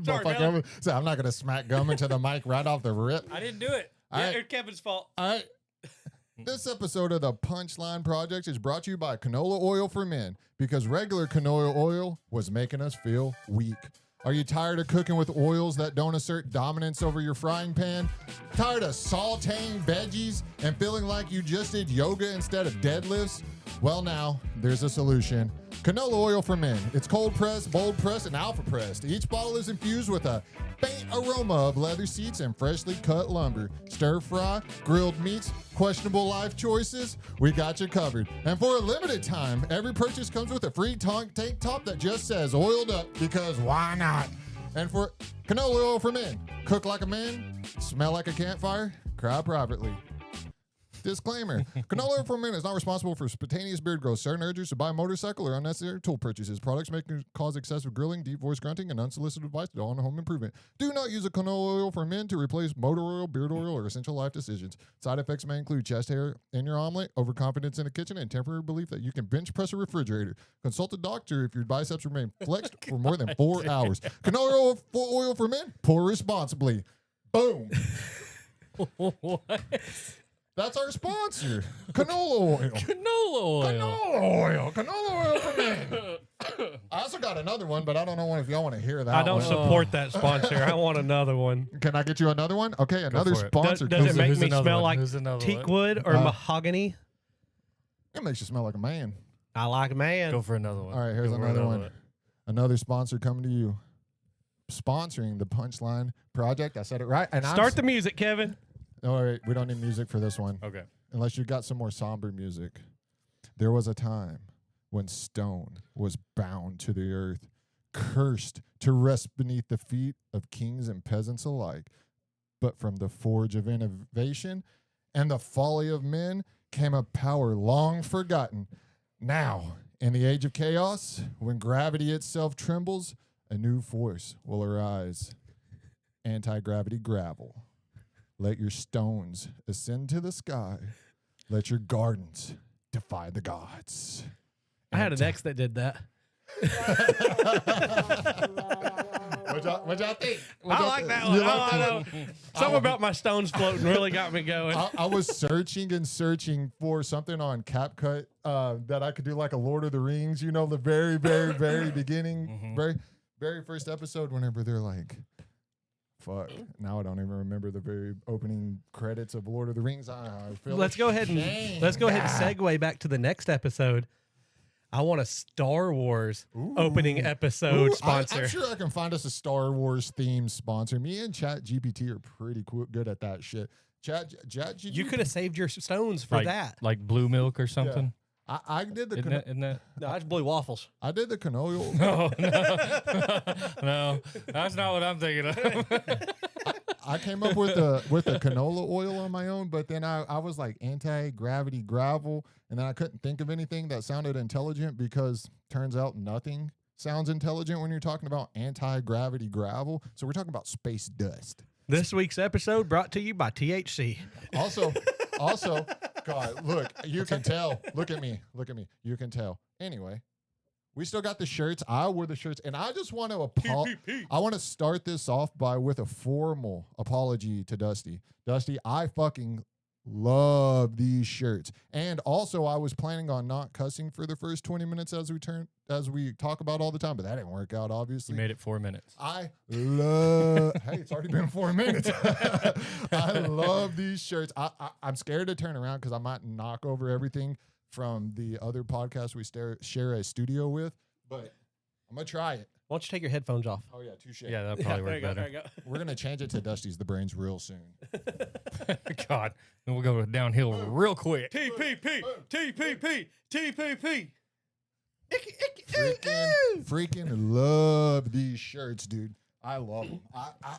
Sorry, man. So I'm not going to smack gum into the mic right off the rip. I didn't do it. All Yeah, right. it's Kevin's fault. All right. This episode of the Punchline Project is brought to you by canola oil for men, because regular canola oil was making us feel weak. Are you tired of cooking with oils that don't assert dominance over your frying pan? Tired of sauteing veggies and feeling like you just did yoga instead of deadlifts? Well, now there's a solution. Canola oil for men. It's cold pressed, bold pressed, and alpha pressed. Each bottle is infused with a faint aroma of leather seats and freshly cut lumber. Stir fry, grilled meats, questionable life choices, we got you covered. And for a limited time, every purchase comes with a free tank top that just says oiled up, because why not? And for canola oil for men, cook like a man, smell like a campfire, cry privately. Disclaimer, canola oil for men is not responsible for spontaneous beard growth, certain urges to buy a motorcycle, or unnecessary tool purchases. Products may cause excessive grilling, deep voice grunting, and unsolicited advice on home improvement. Do not use a canola oil for men to replace motor oil, beard oil, or essential life decisions. Side effects may include chest hair in your omelet, overconfidence in the kitchen, and temporary belief that you can bench press a refrigerator. Consult a doctor if your biceps remain flexed for more than 4 hours. Canola oil for men, pour responsibly. Boom. What? That's our sponsor, canola oil. Canola oil. Canola oil. Canola oil for men. I also got another one, but I don't know if y'all want to hear that. I don't one. support that sponsor. I want another one. Can I get you another one? Okay, another for it. sponsor. Does it make who's me another smell one? like Who's another teak one? wood or mahogany? It makes you smell like a man. I like a man. Go for another one. All right, here's Go for another one. Another sponsor coming to you. Sponsoring the Punchline Project. I said it right. And Start the music, Kevin. All right, we don't need music for this one. Okay. Unless you got some more somber music. There was a time when stone was bound to the earth, cursed to rest beneath the feet of kings and peasants alike. But from the forge of innovation and the folly of men came a power long forgotten. Now, in the age of chaos, when gravity itself trembles, a new force will arise. Anti-gravity gravel. Let your stones ascend to the sky. Let your gardens defy the gods. I had an ex that did that. What y'all think? I like that one. I know. Something about my stones floating really got me going. I was searching and searching for something on CapCut that I could do like a Lord of the Rings, you know, the very, very, very beginning, very first episode, whenever they're like, fuck, now I don't even remember the very opening credits of Lord of the Rings. I feel Let's go ahead and segue back to the next episode. I want a Star Wars opening episode sponsor. I'm sure I can find us a Star Wars themed sponsor. Me and Chat GPT are pretty good at that shit. Chat GPT. You could have saved your stones for that. Like blue milk or something. I did the Isn't that? No, that's blue waffles. I did the canola. No, that's not what I'm thinking of. I came up with the canola oil on my own, but then I was like anti-gravity gravel, and then I couldn't think of anything that sounded intelligent, because turns out nothing sounds intelligent when you're talking about anti-gravity gravel. So we're talking about space dust. This week's episode brought to you by THC. Also, God, look, you can tell. Look at me. You can tell. Anyway, we still got the shirts. I wore the shirts, and I just want to I want to start this off with a formal apology to Dusty. Dusty, I fucking love these shirts. And also, I was planning on not cussing for the first 20 minutes as we talk about all the time, but that didn't work out, obviously. You made it 4 minutes. I love. Hey, it's already been 4 minutes. I love these shirts. I'm scared to turn around because I might knock over everything from the other podcast we share a studio with, but I'm gonna try it. Why don't you take your headphones off? Oh yeah, touche. Yeah, that'll probably work better. There you go. We're gonna change it to Dusty's the Brains real soon. God, then we'll go downhill real quick. TPP. Freaking love these shirts, dude. I love them.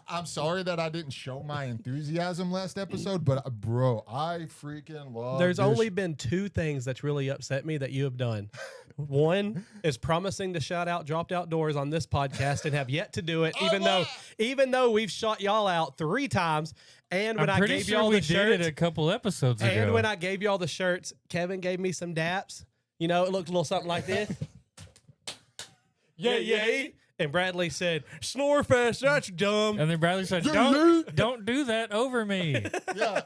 I'm sorry that I didn't show my enthusiasm last episode, but bro, I freaking love. There's only been two things that's really upset me that you have done. One is promising to shout out Dropped Outdoors on this podcast and have yet to do it, even though we've shot y'all out 3 times. And when I'm I pretty gave sure y'all we the did shirts, it a couple episodes ago. and when I gave y'all the shirts, Kevin gave me some daps. You know, it looked a little something like this. Yay, yay. And Bradley said, Snorefest, that's dumb. and then Bradley said, Yeah, don't do that over me. Yeah,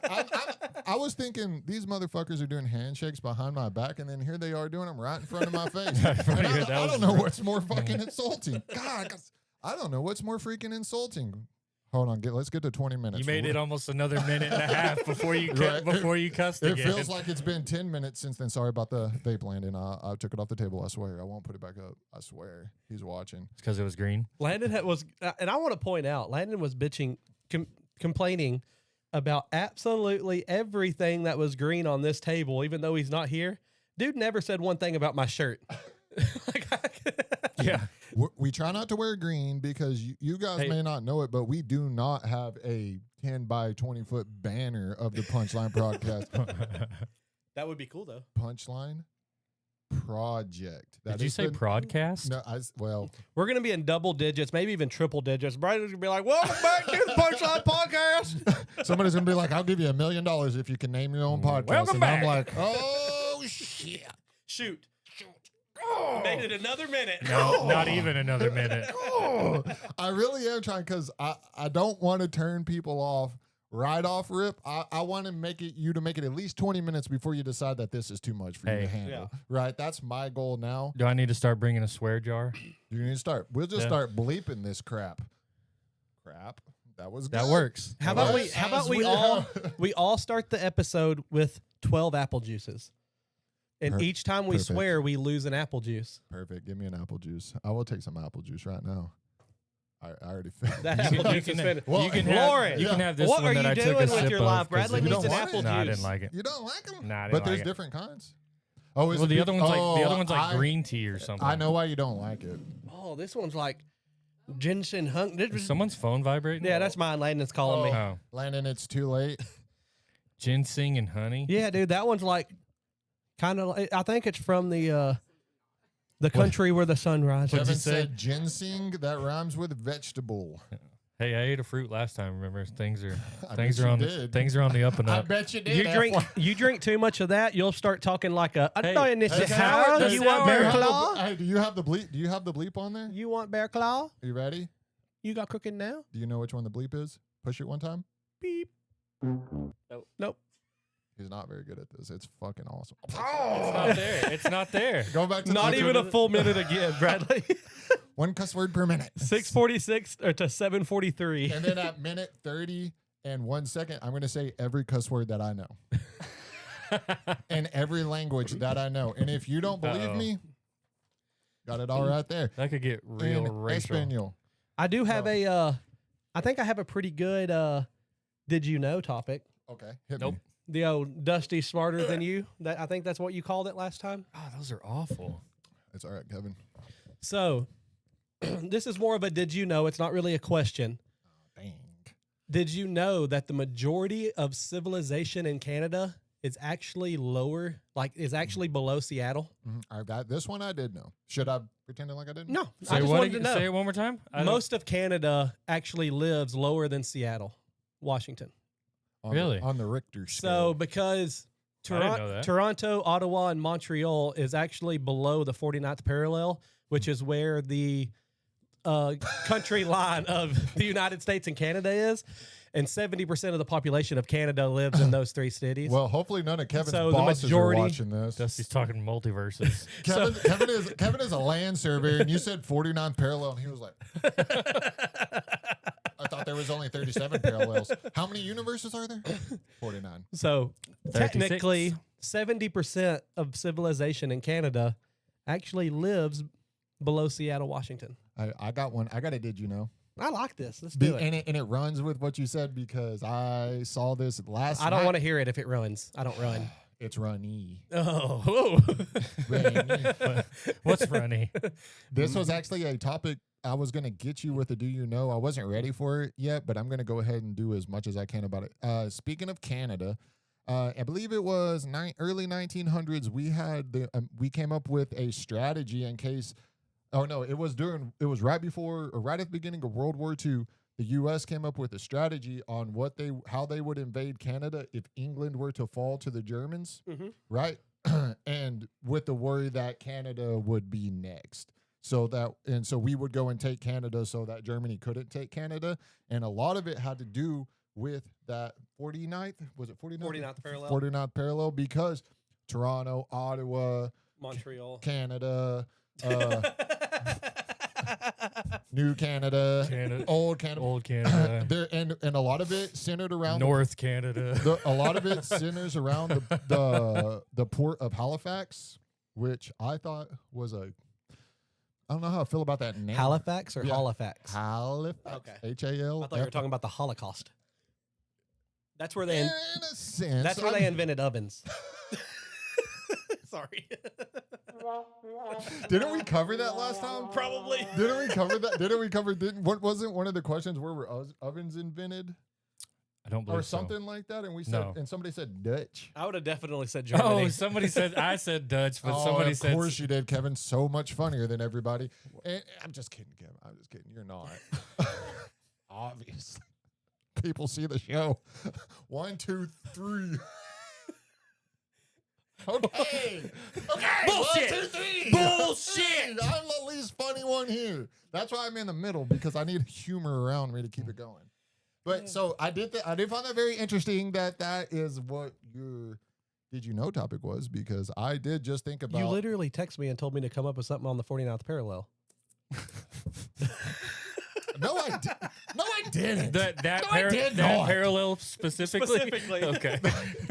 I was thinking these motherfuckers are doing handshakes behind my back, and then here they are doing them right in front of my face. And I don't know what's more fucking insulting. God, I don't know what's more freaking insulting. Hold on, let's get to 20 minutes. You made it almost another minute and a half before you cussed It again. feels like it's been 10 minutes since then. Sorry about the vape, Landon. I took it off the table. I swear. I won't put it back up. I swear. He's watching. It's because it was green. Landon was, and I want to point out, Landon was bitching, complaining about absolutely everything that was green on this table, even though he's not here. Dude never said one thing about my shirt. Yeah. We try not to wear green because you guys may not know it, but we do not have a 10 by 20 foot banner of the Punchline Podcast. That would be cool, though. Punchline Project. Did you say prodcast? No, well, We're going to be in double digits, maybe even triple digits. Brian's going to be like, welcome back to the Punchline Podcast. somebody's gonna be like, "I'll give you $1 million if you can name your own podcast." Welcome and back. I'm like, "Oh shit!" Shoot. Made it another minute. No, not even another minute. I really am trying because I don't want to turn people off right off rip. I want to make it at least 20 minutes before you decide that this is too much for you to handle. Yeah. Right? That's my goal now. Do I need to start bringing a swear jar? You need to start. We'll just start bleeping this crap. That was That good. works. How about we all start the episode with 12 apple juices. And each time we Perfect. swear, we lose an apple juice. Perfect. Give me an apple juice. I will take some apple juice right now. I already finished. That apple juice is finished. Well, you can Lauren, have, you can have this what one are that you I took doing a with sip your of, life? 'cause Bradley you needs don't an want apple it? No, I juice. didn't like it. You don't like them? Nah, I didn't But like there's it. different kinds. Oh, is Well, it the other one's like I- green tea or something. I know why you don't like it. Oh, this one's like ginseng hunk. Is someone's phone vibrating? Yeah, that's mine. Landon's calling me. Oh, Landon, it's too late. ginseng and honey. Yeah, dude, that one's like kind of. I think it's from the country where the sun rises. Kevin you say? said ginseng. That rhymes with vegetable. Hey, I ate a fruit last time. Remember, things are I things bet are you on did. things are on the up and I up. bet you did. You drink too much of that, you'll start talking like a. Hey, "No, this hey, is Howard, Howard. this You is want bear Howard. claw? Hey, do you have the bleep? Do you have the bleep on there? You want bear claw? You ready? You got cooking now? Do you know which one the bleep is? Push it one time. Beep. Nope. He's not very good at this. It's fucking awesome. It's not there. It's not there. Go back to Not the even a full minute again, Bradley. one cuss word per minute. 6:46 or to 7:43. And then at minute 30 and 1 second, I'm going to say every cuss word that I know. In every language that I know. And if you don't believe me, got it all right there. That could get real In racial. Espanol. I do have I think I have a pretty good did you know topic. Okay, hit Nope. me. The old Dusty Smarter Than You. That I think that's what you called it last time. Oh, those are awful. It's all right, Kevin. So this is more of a did you know? It's not really a question. Dang. Did you know that the majority of civilization in Canada is actually is actually below Seattle? I got this one. I did know. Should I pretend like I didn't? No, Say I just what wanted to again? know. Say it one more time. Most of Canada actually lives lower than Seattle, Washington. Really? On the Richter So scale. because I didn't know that. Toronto, Ottawa, and Montreal is actually below the 49th parallel, which is where the country line of the United States and Canada is. And 70% of the population of Canada lives in those three cities. Well, hopefully none of Kevin's So the bosses majority- are watching this. Dusty's talking multiverses. Kevin is a land surveyor, and you said 49th parallel, and he was like, I thought there was only 37 parallels. How many universes are there? 49. So 36. technically, 70% of civilization in Canada actually lives below Seattle, Washington. I got one. I got a did you know? I like this. Let's do it. And it runs with what you said because I saw this last I don't night. want to hear it if it runs. I don't run. It's runny. Oh. Runny. What's funny? This was actually a topic I was going to get you with a do you know. I wasn't ready for it yet, but I'm going to go ahead and do as much as I can about it. Speaking of Canada, I believe it was early 1900s. We came up with a strategy in case. Oh no, it was right before or right at the beginning of World War II the U.S. came up with a strategy on how they would invade Canada if England were to fall to the Germans, right? And with the worry that Canada would be next. So we would go and take Canada so that Germany couldn't take Canada. And a lot of it had to do with that 49th, was it 49th? 49th parallel. 49th parallel, because Toronto, Ottawa, Montreal, Canada, New Canada, Old Canada. There, and a lot of it centered around North Canada. A lot of it centers around the port of Halifax, which I thought was I don't know how I feel about that name. Halifax or Halifax? Halifax. Okay. H-A-L. I thought you were talking about the Holocaust. That's where they. In a sense. That's where they invented ovens. Sorry. Didn't we cover that last time? Probably. Didn't we cover that? What wasn't one of the questions where were ovens invented? I don't believe or something like that, and we said, No. and somebody said Dutch. I would have definitely said Germany. Oh, somebody said I said Dutch, but somebody said. Of course you did, Kevin. So much funnier than everybody. And I'm just kidding, Kevin. I'm just kidding. You're not. Obviously, people see the show. 1, 2, 3. Okay. Bullshit. 1, 2, 3. Bullshit. I'm the least funny one here. That's why I'm in the middle, because I need humor around me to keep it going. But so I did find that very interesting that is what your did you know topic was, because I did just think about. You literally texted me and told me to come up with something on the 49th parallel. No, I didn't. That I did not. parallel specifically. Okay.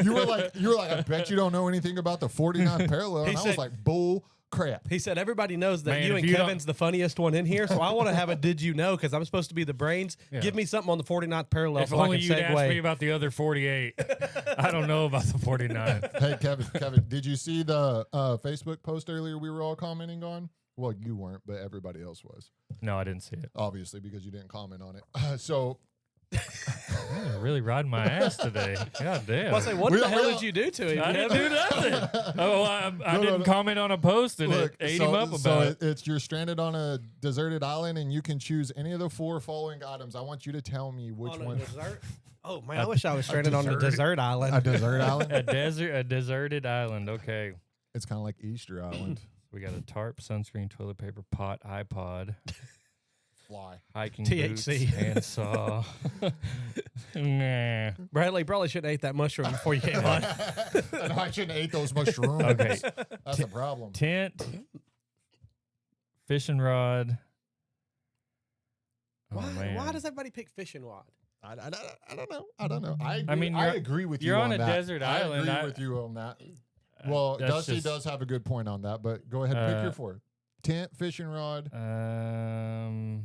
You were like, I bet you don't know anything about the 49th parallel, and I was like, bull crap. He said, everybody knows that Man, you if and you Kevin's the funniest one in here, so I want to have a did you know, because I'm supposed to be the brains. Yeah. Give me something on the 49th parallel If so I only can you'd asked me segue. about the other 48. I don't know about the 49. Hey, Kevin, did you see the Facebook post earlier we were all commenting on? Well, you weren't, but everybody else was. No, I didn't see it. Obviously, because you didn't comment on it. So You're really riding my ass today. God damn. I say, what the hell did you do to him? I didn't do nothing. Oh, I didn't comment on a post and it ate him up about so it. it's you're stranded on a deserted island, and you can choose any of the 4 following items. I want you to tell me which On a one. desert? Oh, man, I wish I was stranded on a desert island. A desert island. A deserted island. Okay. It's kind of like Easter Island. We got a tarp, sunscreen, toilet paper, pot, iPod, Fly. hiking THC. boots, handsaw. Nah. Bradley probably shouldn't have ate that mushroom before you came on. And I shouldn't have ate those mushrooms. Okay. That's a problem. Tent, fishing rod. Oh, man. Why does everybody pick fishing rod? I don't know. I don't know. I agree, mean, I agree with you you're on on a that. desert island. I agree with you on that. Well, Dusty just- does have a good point on that, but go ahead, pick your 4. Tent, fishing rod. Damn.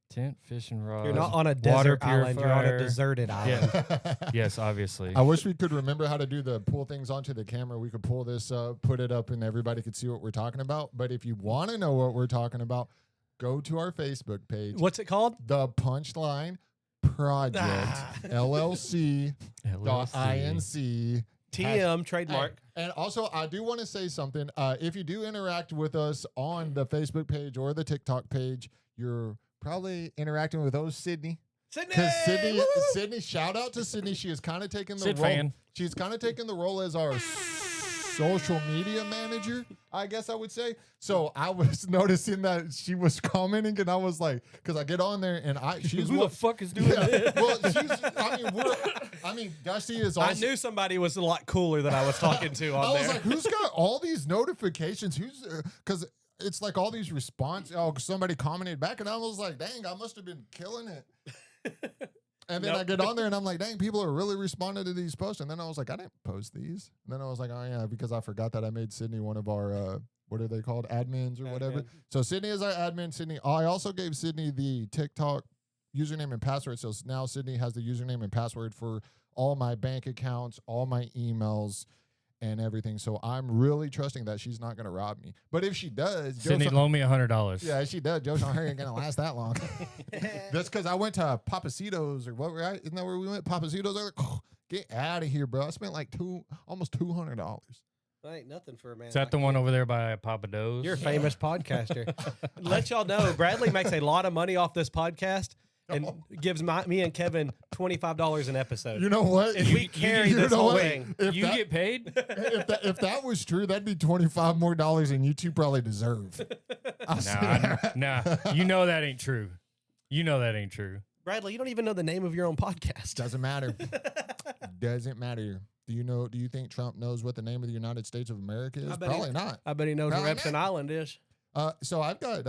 Tent, fishing rod. You're not on a water desert island. You're on a purifier. deserted island. Yeah. Yes, obviously. I wish we could remember how to do the pull things onto the camera. We could pull this up, put it up, and everybody could see what we're talking about. But if you want to know what we're talking about, go to our Facebook page. What's it called? The Punchline Project LLC. .inc. TM trademark. And also, I do want to say something. If you do interact with us on the Facebook page or the TikTok page, you're probably interacting with Sydney. Because Sydney, shout out to Sydney. She is kind of taking the role. Fan. She's kind of taking the role as our social media manager, I guess I would say. So I was noticing that she was commenting, and I was like, because I get on there and she's Who the fuck is doing this? Well, Dusty is also. I knew somebody was a lot cooler than I was talking to on I there. was like, who's got all these notifications? Who's because it's like all these response. Oh, somebody commented back, and I was like, dang, I must have been killing it. And then I get on there, and I'm like, dang, people are really responding to these posts. And then I was like, I didn't post these. And then I was like, oh yeah, because I forgot that I made Sydney one of our what are they called, admins or whatever. So Sydney is our admin. Sydney. I also gave Sydney the TikTok username and password. So now Sydney has the username and password for all my bank accounts, all my emails, and everything. So I'm really trusting that she's not going to rob me. But if she does, Sydney, loan me $100. yeah, she does. Joe's on her ain't going to last that long. That's because I went to Papacitos or what, right? Isn't that where we went? Papacitos. I was like, oh, get out of here, bro. I spent like almost $200. That ain't nothing for a man. Is that like the one you. over there by Papa Do's? You're a famous podcaster. Let y'all know, Bradley makes a lot of money off this podcast and gives me and Kevin $25 an episode. You know what? And we carry You this know whole what? thing. You get paid? If that was true, that'd be $25 more than you two probably deserve. Nah. You know that ain't true. You know that ain't true. Bradley, you don't even know the name of your own podcast. Doesn't matter. Doesn't matter. Do you think Trump knows what the name of the United States of America is? Probably not. I bet he knows Probably where Epstein not. Island is. So I've got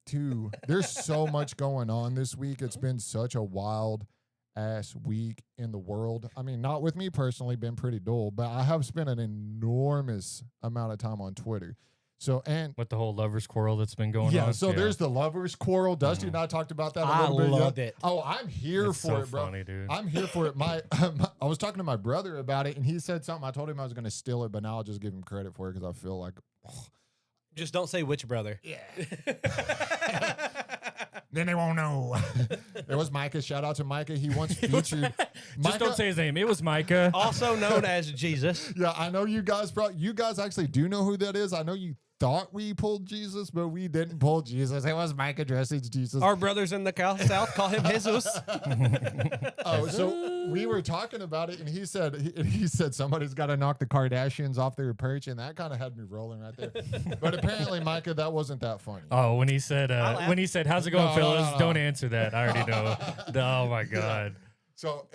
two. There's so much going on this week. It's been such a wild ass week in the world. I mean, not with me personally, been pretty dull, but I have spent an enormous amount of time on Twitter. So, and With the whole lovers quarrel that's been going on. so there's the lovers quarrel. Dusty and I talked about that a I little bit. loved it. Oh, I'm here It's for so it, bro. funny, dude. I'm here for it. I was talking to my brother about it, and he said something. I told him I was going to steal it, but now I'll just give him credit for it because I feel like, Just don't say which brother. yeah. Then they won't know. There was Micah. Shout out to Micah. He once featured. Just don't say his name. It was Micah. Also known as Jesus. Yeah, I know you guys. You guys actually do know who that is. I know you thought we pulled Jesus, but we didn't pull Jesus. It was Micah dressed as Jesus. Our brothers in the South call him Jesus. Oh, so we were talking about it, and he said somebody's got to knock the Kardashians off their perch, and that kind of had me rolling right there. But apparently, Micah, that wasn't that funny. Oh, when he said, "How's it going, No, fellas?" no. Don't answer that. I already know. Oh my god. So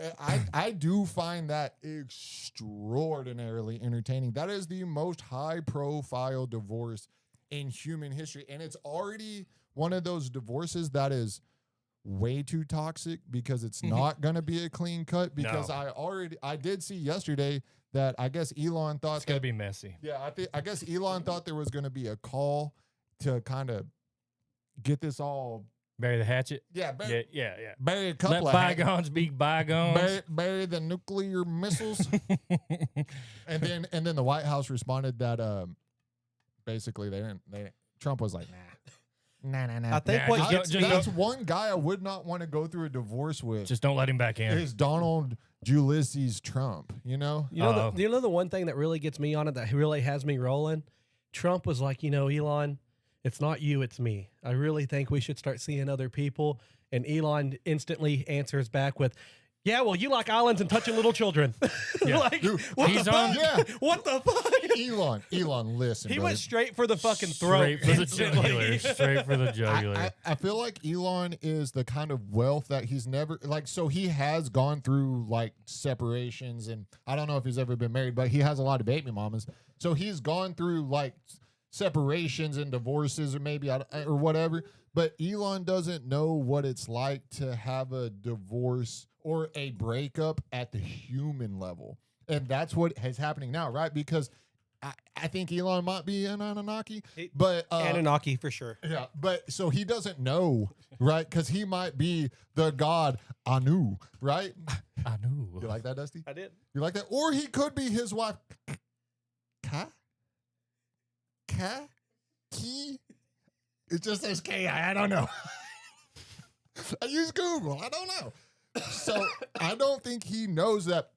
I do find that extraordinarily entertaining. That is the most high-profile divorce in human history, and it's already one of those divorces that is way too toxic because it's not going to be a clean cut. Because No. I did see yesterday that I guess Elon thought It's gonna be messy. Yeah, I guess Elon thought there was going to be a call to kind of get this all. Bury the hatchet. Yeah, Yeah. bury a couple Let of bygones be bygones. bury the nuclear missiles. and then the White House responded that basically Trump was like, nah. I think Nah, what gets me, That's one guy I would not want to go through a divorce with. Just don't let him back in. Is Donald Ulysses Trump, you know? you know the one thing that really gets me on it that really has me rolling? Trump was like, Elon, it's not you, it's me. I really think we should start seeing other people. And Elon instantly answers back with, yeah, well, you like islands and touching little children. Yeah. Like, Dude, what he's the on- fuck? Yeah. What the fuck? Elon, listen, He brother. went straight for the fucking throat. Straight for the instantly. jugular. Straight for the jugular. I feel like Elon is the kind of wealth that he's never so he has gone through like separations, and I don't know if he's ever been married, but he has a lot of baby mamas. So he's gone through like separations and divorces or maybe or whatever. But Elon doesn't know what it's like to have a divorce or a breakup at the human level. And that's what is happening now, right? Because I think Elon might be an Anunnaki, but Anunnaki for sure. yeah, but so he doesn't know, right? Because he might be the god Anu, right? I knew. You like that, Dusty? I did. You like that? Or he could be his wife. Ki? It just says Ki. I don't know. I use Google. I don't know. So I don't think he knows that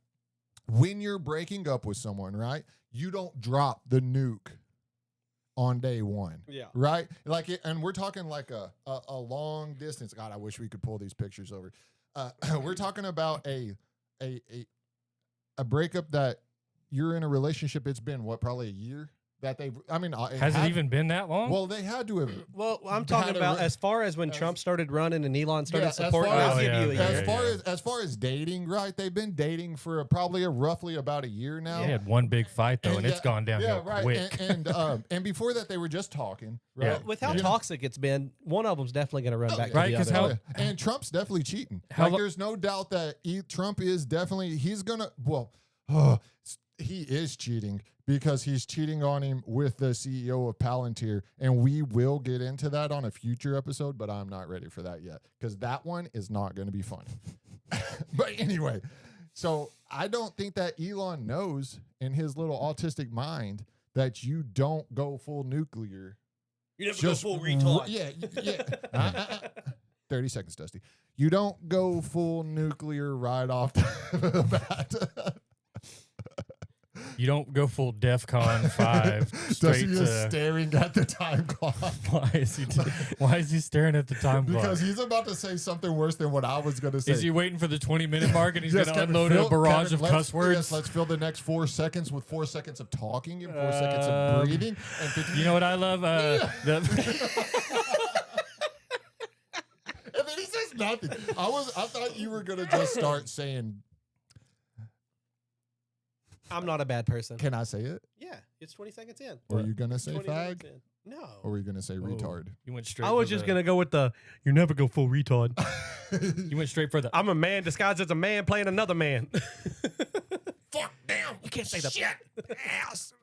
when you're breaking up with someone, right? You don't drop the nuke on day one. Yeah. Right? Like, and we're talking like a long distance. God, I wish we could pull these pictures over. We're talking about a breakup that you're in a relationship. It's been what, probably a year that they've. I mean, Has it even been that long? Well, they had to have. Well, I'm talking about as far as when Trump started running and Elon started as supporting. far I'll as- give you a year. As far as dating, right? They've been dating for probably roughly about a year now. They had one big fight though, and it's gone downhill right. quick. And before that, they were just talking. Right? Yeah. With how You know? toxic it's been, one of them's definitely going to run back Right, to the 'cause other. how- And Trump's definitely cheating. How Like, lo- there's no doubt that Trump is definitely. He's gonna. Well, he is cheating because he's cheating on him with the CEO of Palantir, and we will get into that on a future episode. But I'm not ready for that yet because that one is not going to be fun. But anyway, so I don't think that Elon knows in his little autistic mind that you don't go full nuclear. You never Just go full retard. Yeah. 30 seconds, Dusty. You don't go full nuclear right off the bat. You don't go full DEFCON 5 straight Dusty is to. staring at the time clock. Why is he staring at the time clock? Because he's about to say something worse than what I was going to say. Is he waiting for the 20-minute mark and he's Yes, going to Kevin, unload a barrage of cuss words? Yes, let's fill the next 4 seconds with 4 seconds of talking and 4 seconds of breathing. And 15 You know what I love? And then he says nothing. I thought you were gonna just start saying, I'm not a bad person. "Can I say it?" Yeah, it's 20 seconds in. Or are you gonna say 20 fag? seconds in. No. Or were you gonna say retard? You went straight. I was just gonna go with the you never go full retard. You went straight for the. I'm a man disguised as a man playing another man. Fuck damn! You can't say the shit ass.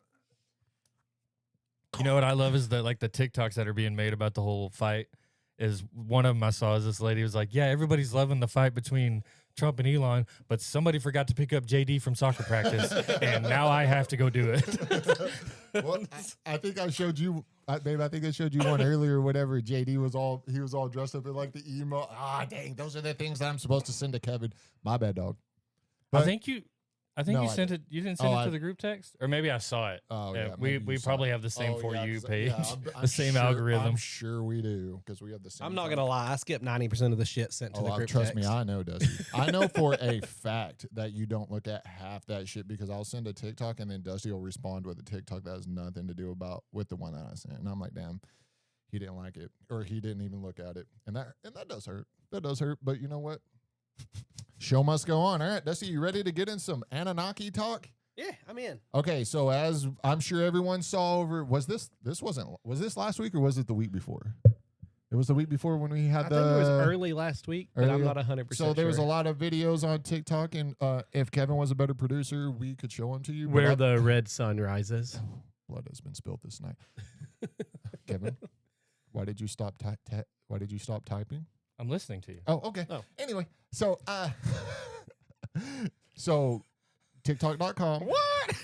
You know what I love is the TikToks that are being made about the whole fight. Is one of them I saw is this lady was like, yeah, everybody's loving the fight between Trump and Elon, but somebody forgot to pick up JD from soccer practice, and now I have to go do it. Well, I think I showed you, babe. I think I showed you one earlier. Or whatever. JD was all dressed up in like the emo. Ah, dang! Those are the things that I'm supposed to send to Kevin. My bad, dog. I think you No, you sent it. You didn't send it to the group text, or maybe I saw it. Oh yeah, we probably have the same for you page, I'm the same sure, algorithm. I'm sure we do because we have the same. I'm not gonna lie. I skip 90% of the shit sent to the group trust text. me, I know, Dusty. I know for a fact that you don't look at half that shit because I'll send a TikTok and then Dusty will respond with a TikTok that has nothing to do with the one that I sent, and I'm like, damn, he didn't like it or he didn't even look at it, and that does hurt. That does hurt. But you know what? Show must go on. All right, Dusty, you ready to get in some Anunnaki talk? Yeah, I'm in. Okay, so as I'm sure everyone saw was this last week or was it the week before? It was the week before when we had I think it was early last week, but I'm not 100% So there was a lot of videos on TikTok, and if Kevin was a better producer, we could show them to you. Where the red sun rises. Blood has been spilled this night. Kevin, why did you stop typing? I'm listening to you. Oh, okay. Oh. Anyway, so TikTok.com. What?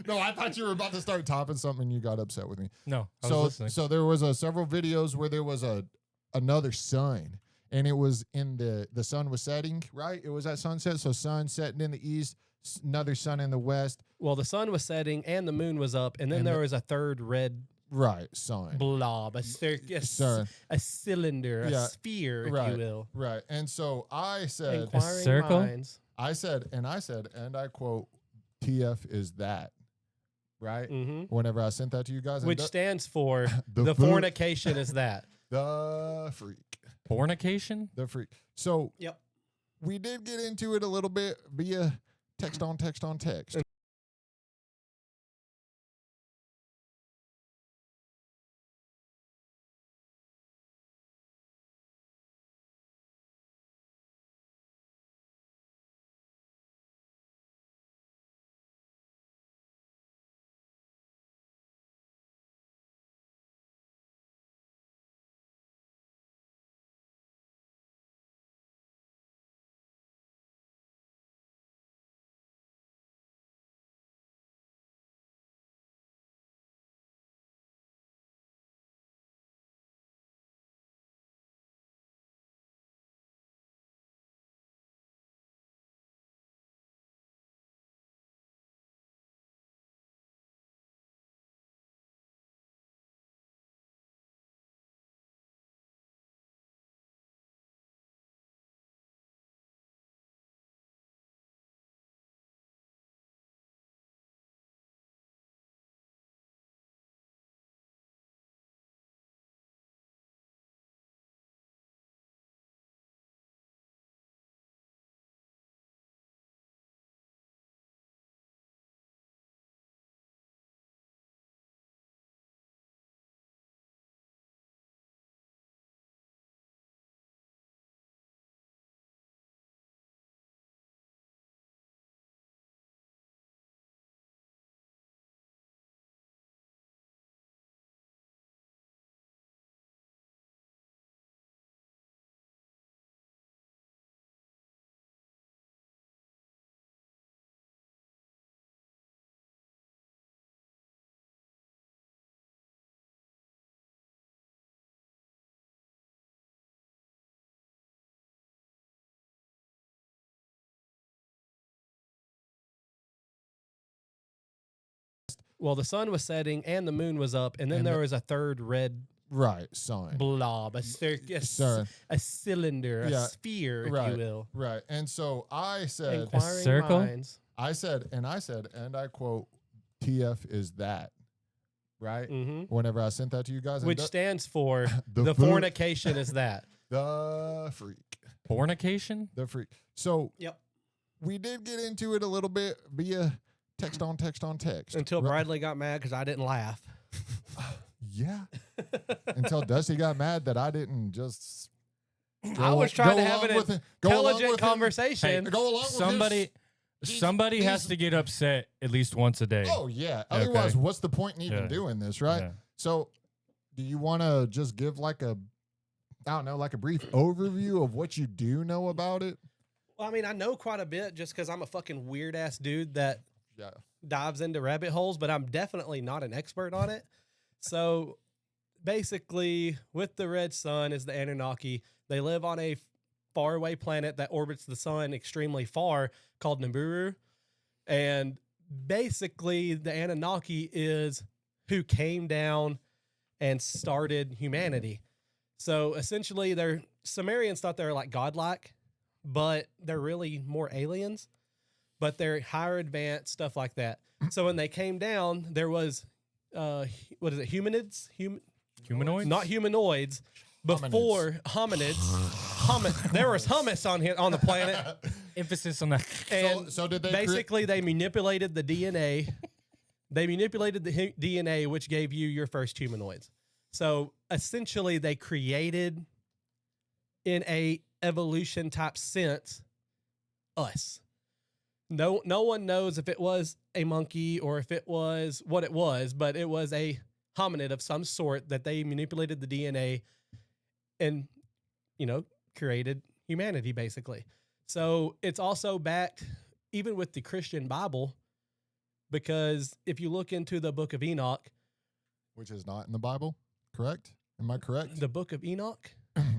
No, I thought you were about to start topping something and you got upset with me. No, I was listening. So there was several videos where there was another sun, and it was in the sun was setting, right? It was at sunset, so sun setting in the east, another sun in the west. Well, the sun was setting and the moon was up, and then there was a third red sun. blob, a circus, Sun. a cylinder, a sphere, if you will. Right. And so I said, Inquiring circle? minds. I said, and I quote, TF is that. Right? Mm-hmm. Whenever I sent that to you guys. Which stands for the food- fornication is that. The freak. Fornication? The freak. So Yep. we did get into it a little bit via text on text. Well, the sun was setting and the moon was up, and then there was a third red Right, sun. blob, a Sun. cylinder, a Yeah, sphere, if right, you will. Right. And so I said, Inquiring circle? minds. I said, and I quote, TF is that. Right? Mhm. Whenever I sent that to you guys. and Which stands for the food- fornication is that. The freak. Fornication? The freak. So Yep. we did get into it a little bit via text on text on text. Until Right? Bradley got mad because I didn't laugh. Yeah. Until Dusty got mad that I didn't just. I was trying to go have along an with it. Go along intelligent with him. conversation. Go along with Somebody his- somebody has these- to get upset at least once a day. Oh yeah. Okay. Otherwise, what's the point in even Yeah. doing this, right? Yeah. So, do you want to just give like a, I don't know, like a brief overview of what you do know about it? Well, I mean, I know quite a bit just because I'm a fucking weird ass dude that Yeah. dives into rabbit holes, but I'm definitely not an expert on it. So basically, with the red sun is the Anunnaki. They live on a faraway planet that orbits the sun extremely far called Nibiru. And basically, the Anunnaki is who came down and started humanity. So essentially, their Sumerians thought they were like godlike, but they're really more aliens, but they're higher advanced, stuff like that. So when they came down, there was, what is it, humanoids? Humanoids? Not humanoids. Before hominids, there was hummus on here on the planet, Emphasis on that. and So did they basically they manipulated the DNA. They manipulated the DNA, which gave you your first humanoids. So essentially, they created, in a evolution type sense, us. No one knows if it was a monkey or if it was what it was, but it was a hominid of some sort that they manipulated the DNA and, created humanity, basically. So it's also backed, even with the Christian Bible, because if you look into the book of Enoch, Which is not in the Bible, correct? Am I correct? the book of Enoch,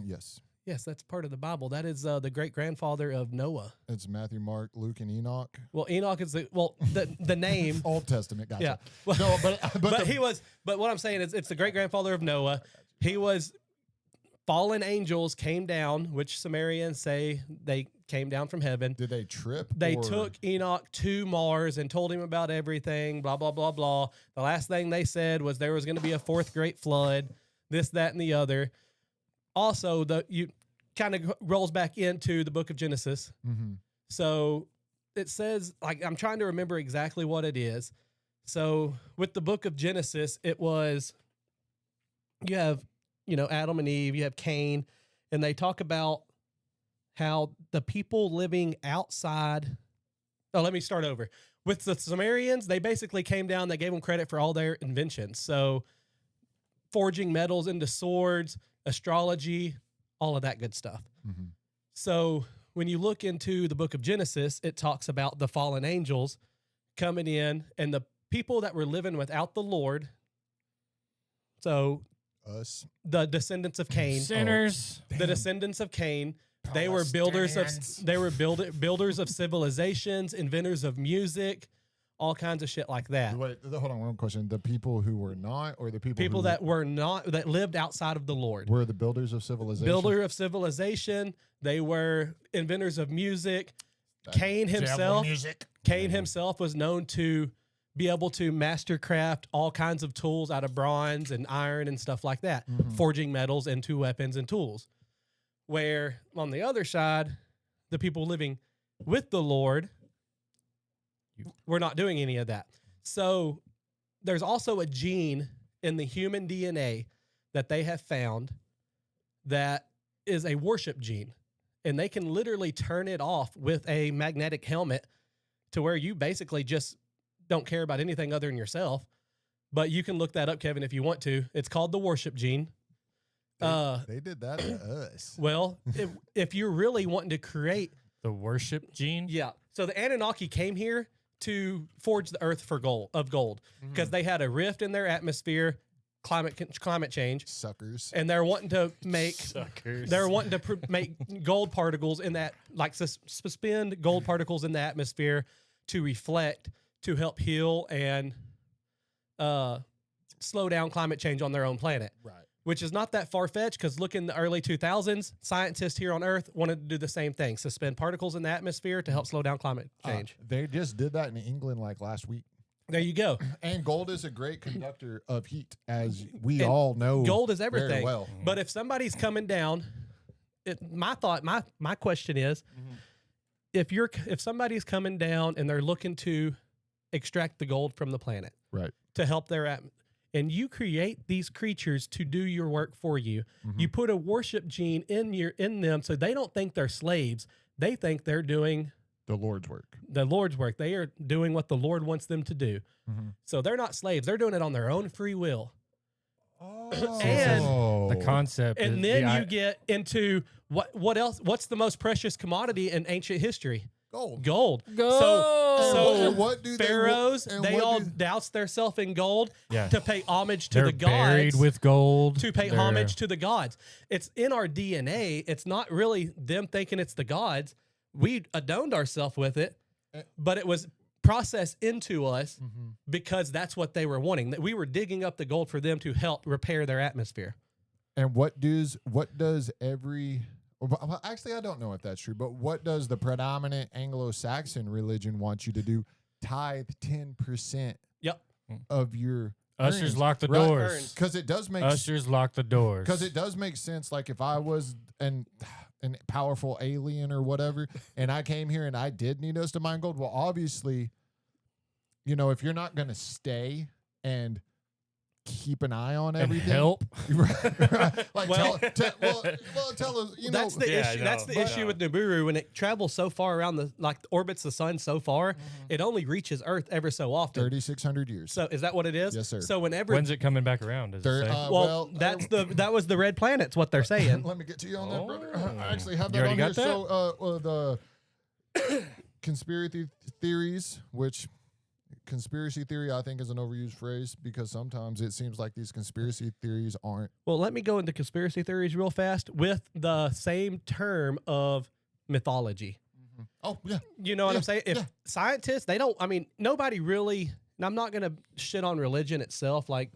Yes. yes, that's part of the Bible. That is the great grandfather of Noah. It's Matthew, Mark, Luke, and Enoch. Well, Enoch is the name. Old Testament, gotcha. Yeah. Well, No, but but what I'm saying is it's the great grandfather of Noah. He was fallen angels came down, which Sumerians say they came down from heaven. did they trip? They or- took Enoch to Mars and told him about everything, blah, blah, blah, blah. The last thing they said was there was going to be a fourth great flood, this, that, and the other. Also, you kind of rolls back into the book of Genesis. Mhm. So it says, like, I'm trying to remember exactly what it is. So with the book of Genesis, it was, you have, Adam and Eve, you have Cain, and they talk about how the people living outside. Oh, let me start over. With the Sumerians, they basically came down, they gave them credit for all their inventions. So forging metals into swords, astrology, all of that good stuff. Mhm. So when you look into the book of Genesis, it talks about the fallen angels coming in and the people that were living without the Lord. So Us. the descendants of Cain, Sinners. the descendants of Cain, they were builders builders of civilizations, inventors of music, all kinds of shit like that. Wait, hold on, one question. The people who were not, or the people People that lived outside of the Lord. were the builders of civilization? Builder of civilization, they were inventors of music. Cain himself was known to be able to mastercraft all kinds of tools out of bronze and iron and stuff like that, forging metals into weapons and tools. Where on the other side, the people living with the Lord were not doing any of that. So there's also a gene in the human DNA that they have found that is a worship gene. And they can literally turn it off with a magnetic helmet to where you basically just don't care about anything other than yourself. But you can look that up, Kevin, if you want to. It's called the worship gene. They did that to us. Well, if you're really wanting to create, The worship gene. yeah. So the Anunnaki came here to forge the earth for gold because they had a rift in their atmosphere, climate change, Suckers. and they're wanting to make Suckers. they're wanting to make gold particles in that, like suspend gold particles in the atmosphere to reflect, to help heal and slow down climate change on their own planet. Right. Which is not that far-fetched because look in the early 2000s, scientists here on Earth wanted to do the same thing, suspend particles in the atmosphere to help slow down climate change. They just did that in England like last week. There you go. And gold is a great conductor of heat, as we all know. Gold is very everything. well. But if somebody's coming down, my question is, if somebody's coming down and they're looking to extract the gold from the planet, Right. to help their atmosphere, and you create these creatures to do your work for you. You put a worship gene in them so they don't think they're slaves. They think they're doing The Lord's work. the Lord's work. They are doing what the Lord wants them to do. So they're not slaves. They're doing it on their own free will. And The concept, and then you get into what else? What's the most precious commodity in ancient history? gold. Gold. Gold. So And what do pharaohs, and they what all do- doused themselves in gold Yeah. to pay homage to they're the gods. buried with gold. To pay They're- homage to the gods. It's in our DNA. It's not really them thinking it's the gods. We adorned ourselves with it, but it was processed into us because that's what they were wanting. That we were digging up the gold for them to help repair their atmosphere. And what does every well, actually I don't know if that's true, but what does the predominant Anglo-Saxon religion want you to do? Tithe 10% Yep. of your Ushers earnings, lock the right? doors. Because it does make Ushers lock the doors. because it does make sense. Like if I was an powerful alien or whatever, and I came here and I did need us to mine gold, well, obviously, if you're not going to stay and keep an eye on and everything, help. right. Like Well- tell us, That's the Yeah, I issue. know. That's the issue with Nibiru. When it travels so far around orbits the sun so far, it only reaches Earth ever so often. 3,600 years. So is that what it is? Yes, sir. So whenever When's it coming back around? Does it Third- say? that was the red planets. What they're saying. Let me get to you on that, brother. Oh. I actually have You that already on here. got that? So the conspiracy theories, which conspiracy theory I think is an overused phrase because sometimes it seems like these conspiracy theories aren't. Well, let me go into conspiracy theories real fast with the same term of mythology. Oh yeah, You know what Yeah, I'm saying? If yeah. scientists, nobody really, and I'm not going to shit on religion itself. Like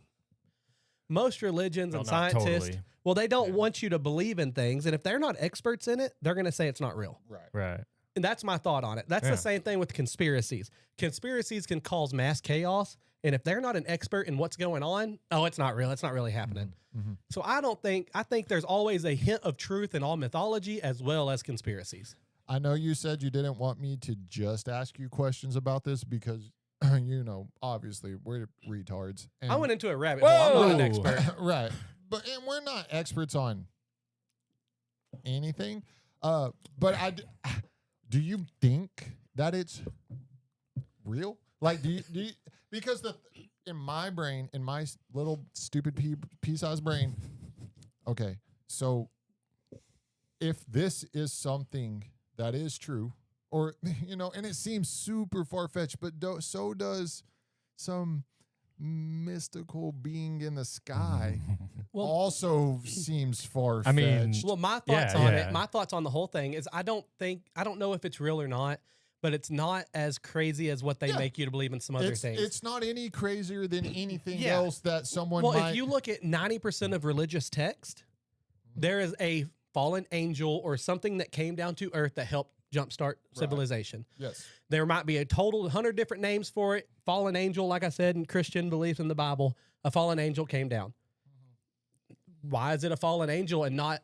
most religions Well, and not scientists, totally. well, they don't want you to believe in things. And if they're not experts in it, they're going to say it's not real. right. Right. And that's my thought on it. That's Yeah. the same thing with conspiracies. Conspiracies can cause mass chaos. And if they're not an expert in what's going on, oh, it's not real. It's not really happening. So I think there's always a hint of truth in all mythology as well as conspiracies. I know you said you didn't want me to just ask you questions about this because obviously we're retards. And I went into a rabbit hole. I'm not an Whoa. expert. right, and we're not experts on anything. But do you think that it's real? Like, do you because in my brain, in my little stupid pea-sized brain, okay, so if this is something that is true, or and it seems super far-fetched, but so does some mystical being in the sky Well- also seems far-fetched. I mean, Well, my thoughts Yeah, on yeah. it, my thoughts on the whole thing is I don't know if it's real or not, but it's not as crazy as what they Yeah. make you to believe in some other things. It's not any crazier than anything Yeah. else that someone Well, might. if you look at 90% of religious text, there is a fallen angel or something that came down to earth that helped jumpstart civilization. yes, There might be a total 100 different names for it. Fallen angel, like I said, in Christian beliefs in the Bible, a fallen angel came down. Why is it a fallen angel and not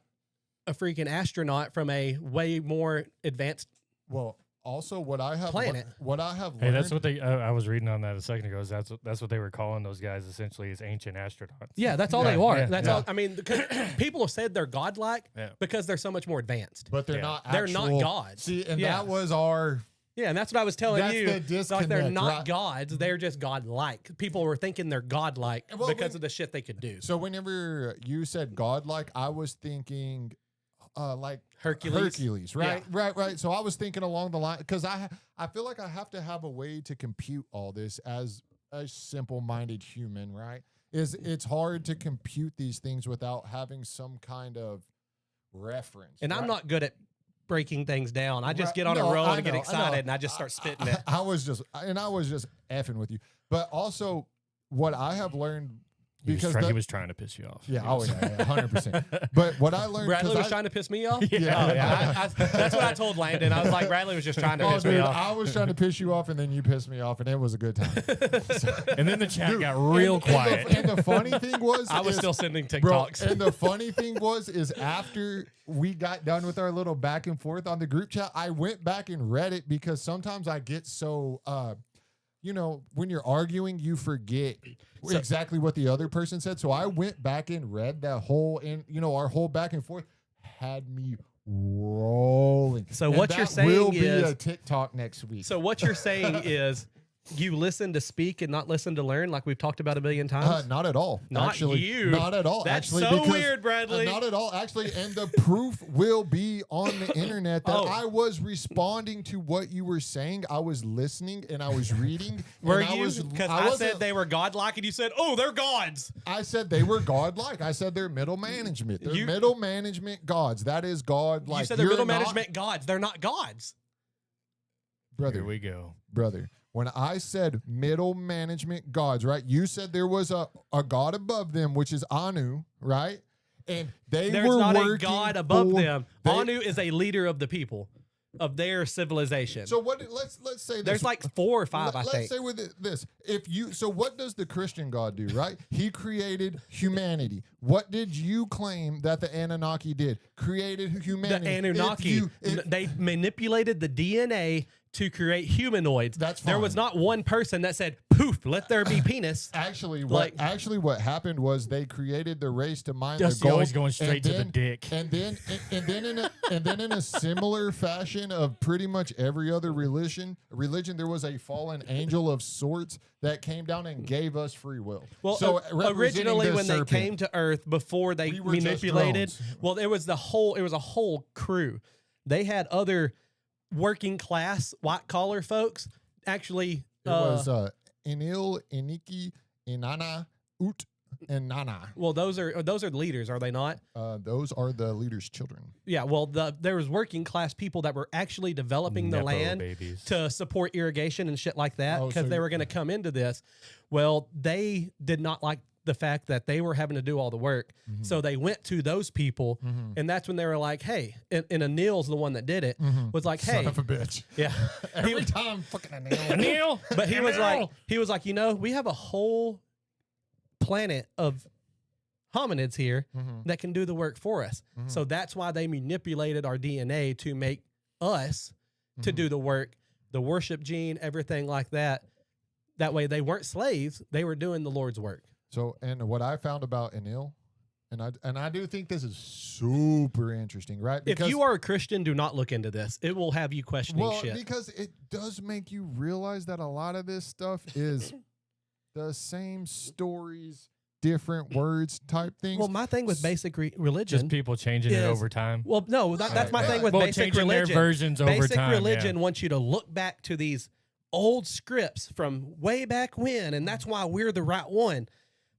a freaking astronaut from a way more advanced? well, also what I have Planet. what I have learned. Hey, that's what they. I was reading on that a second ago. Is that's what they were calling those guys essentially as ancient astronauts. Yeah, that's all Yeah, they are. yeah, That's yeah. all. I mean, because people have said they're godlike Yeah. because they're so much more advanced. but they're Yeah. not. They're not actual- gods. See, and Yeah. that was our. Yeah, and that's what I was telling That's you. the It's like they're disconnect, not right? gods; they're just godlike. People were thinking they're godlike Well, because of the shit they could do. So whenever you said godlike, I was thinking, like Hercules. right, right. So I was thinking along the line because I feel like I have to have a way to compute all this as a simple-minded human, right? It's hard to compute these things without having some kind of reference. And I'm right? not good at breaking things down. I just Right. get on No, a roll I and get know, I know. excited, and I just start spitting it. I was just effing with you, but also what I have learned He because was trying to piss you off. yeah, 100%. But what I learned, Bradley was trying to piss me off. That's what I told Landon. I was like, Bradley was just trying to piss me off. I was trying to piss you off, and then you pissed me off, and it was a good time. And then the chat got real quiet. And the funny thing was, I was still sending bro, TikToks. and the funny thing was, is after we got done with our little back and forth on the group chat, I went back and read it because sometimes I get so, when you're arguing, you forget exactly what the other person said. So I went back and read that whole, and our whole back and forth had me rolling. So And what you're that saying will be is a TikTok next week. So what you're saying is you listen to speak and not listen to learn, like we've talked about a million times? Not at all. Not actually, you. Not at all. That's actually, so because, weird, Bradley. Not at all. Actually, and the proof will be on the internet that I was responding to what you were saying. I was listening and I was reading. Were and you? Because I said they were godlike, and you said, "Oh, they're gods." I said they were godlike. I said they're middle management. They're middle management gods. That is godlike. You said they're middle management gods. They're not gods. Brother, Here we go. brother. When I said middle management gods, right? You said there was a god above them, which is Anu, right? And There's were not working a god above for- them. Anu is a leader of the people, of their civilization. So what? Let's say this. There's like 4 or 5, I Let's think. say with this, so what does the Christian God do, right? He created humanity. What did you claim that the Anunnaki did? Created The humanity. Anunnaki, they manipulated the DNA to create humanoids. That's There fine. was not one person that said, "Poof, let there be penis." Actually, Like- what happened was they created the race to mine the Dusty gold. always going straight to the dick. And then in a similar fashion of pretty much every other religion, there was a fallen angel of sorts that came down and gave us free will. Well, so originally representing the when they serpent, came to Earth, before they We were just manipulated, drones. well, it was a whole crew. They had other working class white collar folks. Actually, it was Enil, Eniki, Inanna, Ut, and Nana. well, those are the leaders, are they not? Those are the leader's children. Yeah. Well, there was working class people that were actually developing the Nepo land babies. to support irrigation and shit like that, Oh, because so they were going to come into this. Well, they did not like the fact that they were having to do all the work. So they went to those people, and that's when they were like, hey, and Anil's the one that did it, was like, hey, Son of a bitch. yeah. Every time fucking Enil. Neil, But he was like, we have a whole planet of hominids here that can do the work for us. So that's why they manipulated our DNA to make us to do the work, the worship gene, everything like that. That way they weren't slaves. They were doing the Lord's work. So, and what I found about Enil, and I do think this is super interesting, right? If you are a Christian, do not look into this. It will have you questioning shit. because it does make you realize that a lot of this stuff is the same stories, different words type things. Well, my thing with basic religion, just people changing it over time. well, no, that's my thing with Well, basic changing religion. their versions over Basic time, religion wants you to look back to these old scripts from way back when, and that's why we're the right one.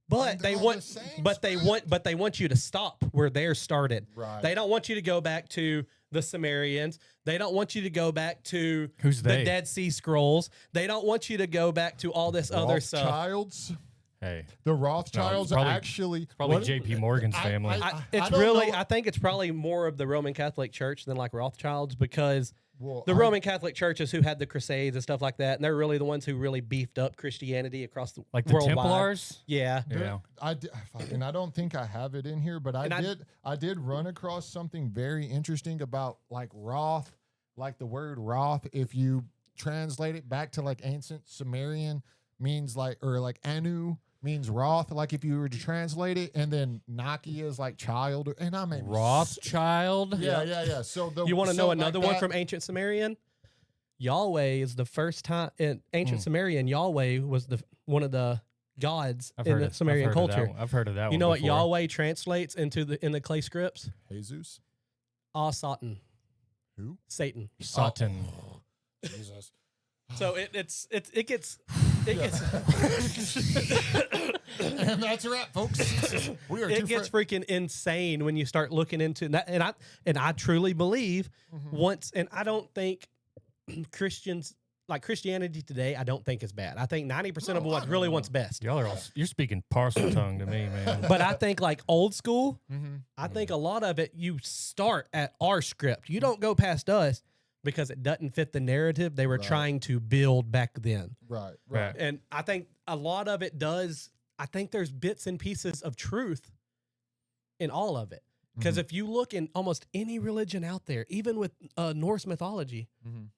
But They're they all want, the same but they want, script. but they want you to stop where theirs started. Right. They don't want you to go back to the Sumerians. They don't want you to go back to Who's the they? Dead Sea Scrolls. They don't want you to go back to all this other stuff. Rothschilds. Hey, The Rothschilds probably- actually probably what- J.P. Morgan's I- family. I It's don't really, know- I think it's probably more of the Roman Catholic Church than like Rothschilds, because well, the I- Roman Catholic churches who had the Crusades and stuff like that, and they're really the ones who really beefed up Christianity across the like the worldwide. Templars. Yeah. Yeah. And I don't think I have it in here, but And I did run across something very interesting about like Roth, like the word Roth. If you translate it back to like ancient Sumerian, means like, or like Anu means Roth. Like if you were to translate it, and then Naki is like child, and I mean Rothschild. Yeah. So You want to know like another one that- from ancient Sumerian? Yahweh is the first time in ancient Sumerian. Yahweh was one of the gods in the Sumerian culture. I've heard of that one. You know what before. Yahweh translates in the clay scripts? Jesus. Satan. Who? Satan. Satan. Jesus. So it gets And that's a wrap, folks. We are it gets freaking insane when you start looking into that. And I truly believe once, and I don't think Christians, like Christianity today, I don't think is bad. I think 90% of what's really what's best. Y'all are all, you're speaking parcel tongue to me, man. But I think like old school, Mm-hmm. I think a lot of it, you start at our script. You don't go past us because it doesn't fit the narrative they were trying to build back then. Right. Right. And I think a lot of it does. I think there's bits and pieces of truth in all of it. Because if you look in almost any religion out there, even with Norse mythology, I'm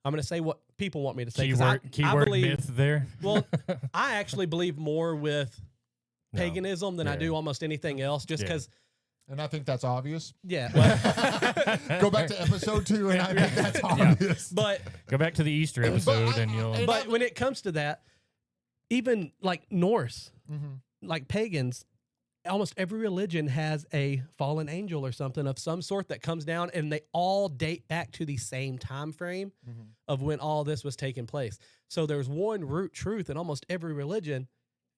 going to say what people want me to say. I Keyword believe, myth there. Well, I actually believe more with paganism than I do almost anything else, just because. And I think that's obvious. Yeah. Go back to episode 2, and I think that's obvious. But Go back to the Easter episode, and you'll. But when it comes to that, even like Norse, like pagans, almost every religion has a fallen angel or something of some sort that comes down, and they all date back to the same time frame of when all this was taking place. So there's one root truth in almost every religion,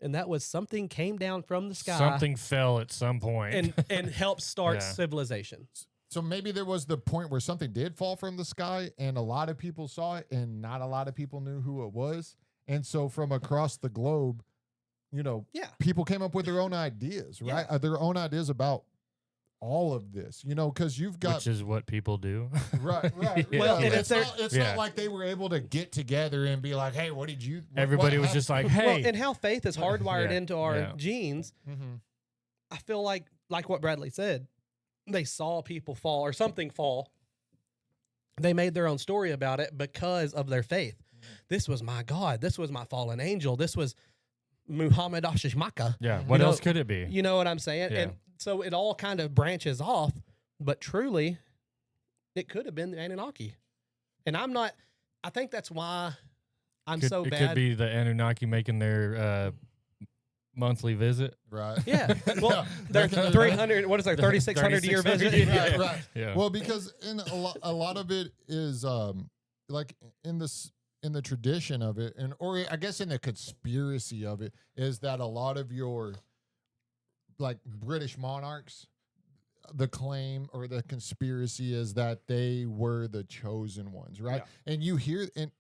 and that was something came down from the sky. Something fell at some point. and helped start civilization. So maybe there was the point where something did fall from the sky, and a lot of people saw it, and not a lot of people knew who it was. And so from across the globe, people came up with their own ideas, right? Their own ideas about all of this, because you've got... Which is what people do. Right. Well, and it's not like they were able to get together and be like, hey, what did you... Everybody was just like, hey. Well, and how faith is hardwired into our genes, I feel like what Bradley said, they saw people fall or something fall. They made their own story about it because of their faith. This was my God. This was my fallen angel. This was Muhammad Ashishmaka. Yeah. What else could it be? You know what I'm saying? Yeah. And so it all kind of branches off, but truly, it could have been the Anunnaki. And I think that's why I'm so bad. It could be the Anunnaki making their monthly visit. Right. Yeah. Well, they're 300, what is their 3,600 year visit? Right. Yeah. Well, because in a lot of it is like in the tradition of it, or I guess in the conspiracy of it, is that a lot of your like British monarchs, the claim or the conspiracy is that they were the chosen ones, right? Yeah. And you hear and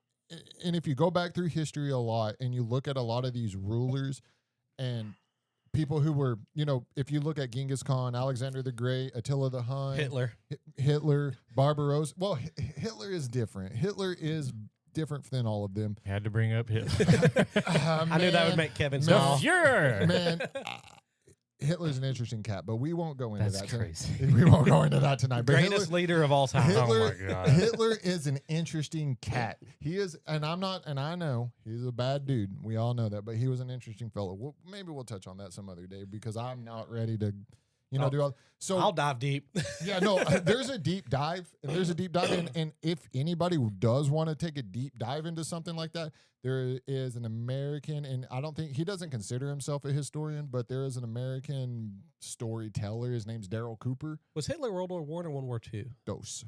if you go back through history a lot and you look at a lot of these rulers and people who were, if you look at Genghis Khan, Alexander the Great, Attila the Hun, Hitler, Barbarossa. Well, Hitler is different. Hitler is different than all of them. Had to bring up Hitler. I knew that would make Kevin smile. Sure. Man, Hitler's an interesting cat, but we won't go into That's that. crazy. We won't go into that tonight. But Greatest leader of all time. Oh my God. Hitler is an interesting cat. He is, and I know he's a bad dude. We all know that, but he was an interesting fellow. Maybe we'll touch on that some other day because I'm not ready to, do all. So I'll dive deep. Yeah, no, there's a deep dive, and if anybody does want to take a deep dive into something like that, there is an American, and I don't think he doesn't consider himself a historian, but there is an American storyteller. His name's Daryl Cooper. Was Hitler World War I or World War II? Dose.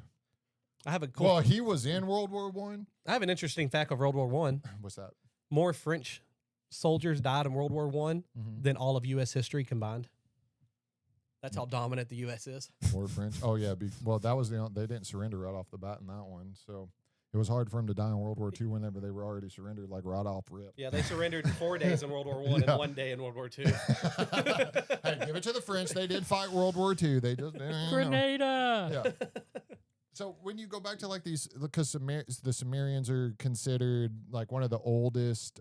I have a cool. Well, he was in World War I. I have an interesting fact of World War I. What's that? More French soldiers died in World War I than all of U.S. history combined. That's how dominant the U.S. is. More French. Oh yeah. Well, that was they didn't surrender right off the bat in that one, so it was hard for them to die in World War II whenever they were already surrendered, like right off rip. Yeah, they surrendered in 4 days in World War I and 1 day in World War II. Hey, give it to the French. They did fight World War II. They just Grenada. Yeah. So when you go back to like these, because the Sumerians are considered like one of the oldest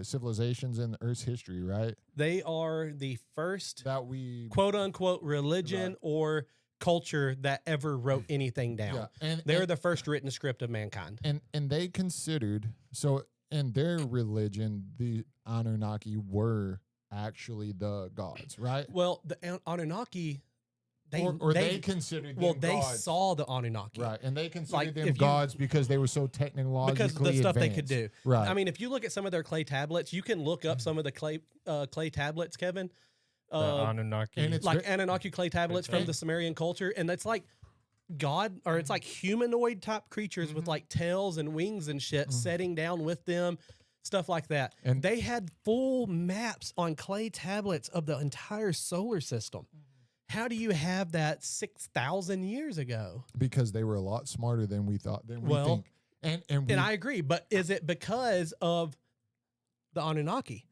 civilizations in the Earth's history, right? They are the first that we quote unquote religion or culture that ever wrote anything down. Yeah. And they're the first written script of mankind. And they considered, so in their religion, the Anunnaki were actually the gods, right? Well, the Anunnaki. They considered them they gods. saw the Anunnaki. Right, and they considered Like, them gods because they were so technologically because of the stuff advanced. they could do. Right. I mean, if you look at some of their clay tablets, you can look up some of the clay tablets, Kevin. The Anunnaki. and it's like Anunnaki clay tablets from the Sumerian culture, and it's like God, or it's like humanoid type creatures with like tails and wings and shit setting down with them, stuff like that. And they had full maps on clay tablets of the entire solar system. How do you have that 6,000 years ago? Because they were a lot smarter than we thought. We think. And I agree, but is it because of the Anunnaki?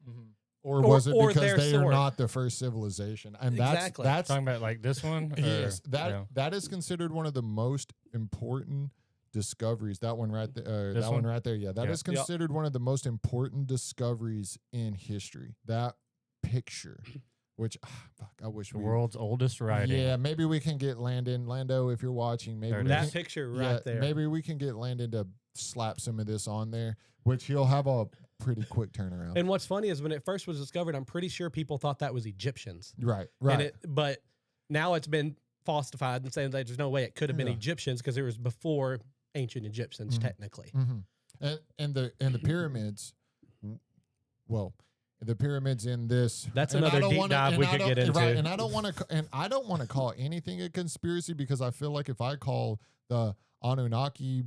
or was it or because their they are sword. not the first civilization? And Exactly. that's Talking about like this one? yes, Or, yeah. that is considered one of the most important discoveries. That one right there. This That one one? right there. Yeah, that Yeah. is considered one of the most important discoveries in history. That picture, which fuck, I wish The we world's oldest writing. Yeah, maybe we can get Lando if you're watching. Maybe There it we That can- picture yeah, right there. Maybe we can get Landon to slap some of this on there, which he'll have a pretty quick turnaround. And what's funny is when it first was discovered, I'm pretty sure people thought that was Egyptians. Right. But now it's been falsified and saying that there's no way it could have been Yeah. Egyptians because it was before ancient Egyptians, technically. And the pyramids, well, the pyramids in this. That's and I another don't deep wanna- dive and we I could don't- get into. Right, and I don't want to call anything a conspiracy because I feel like if I call the Anunnaki,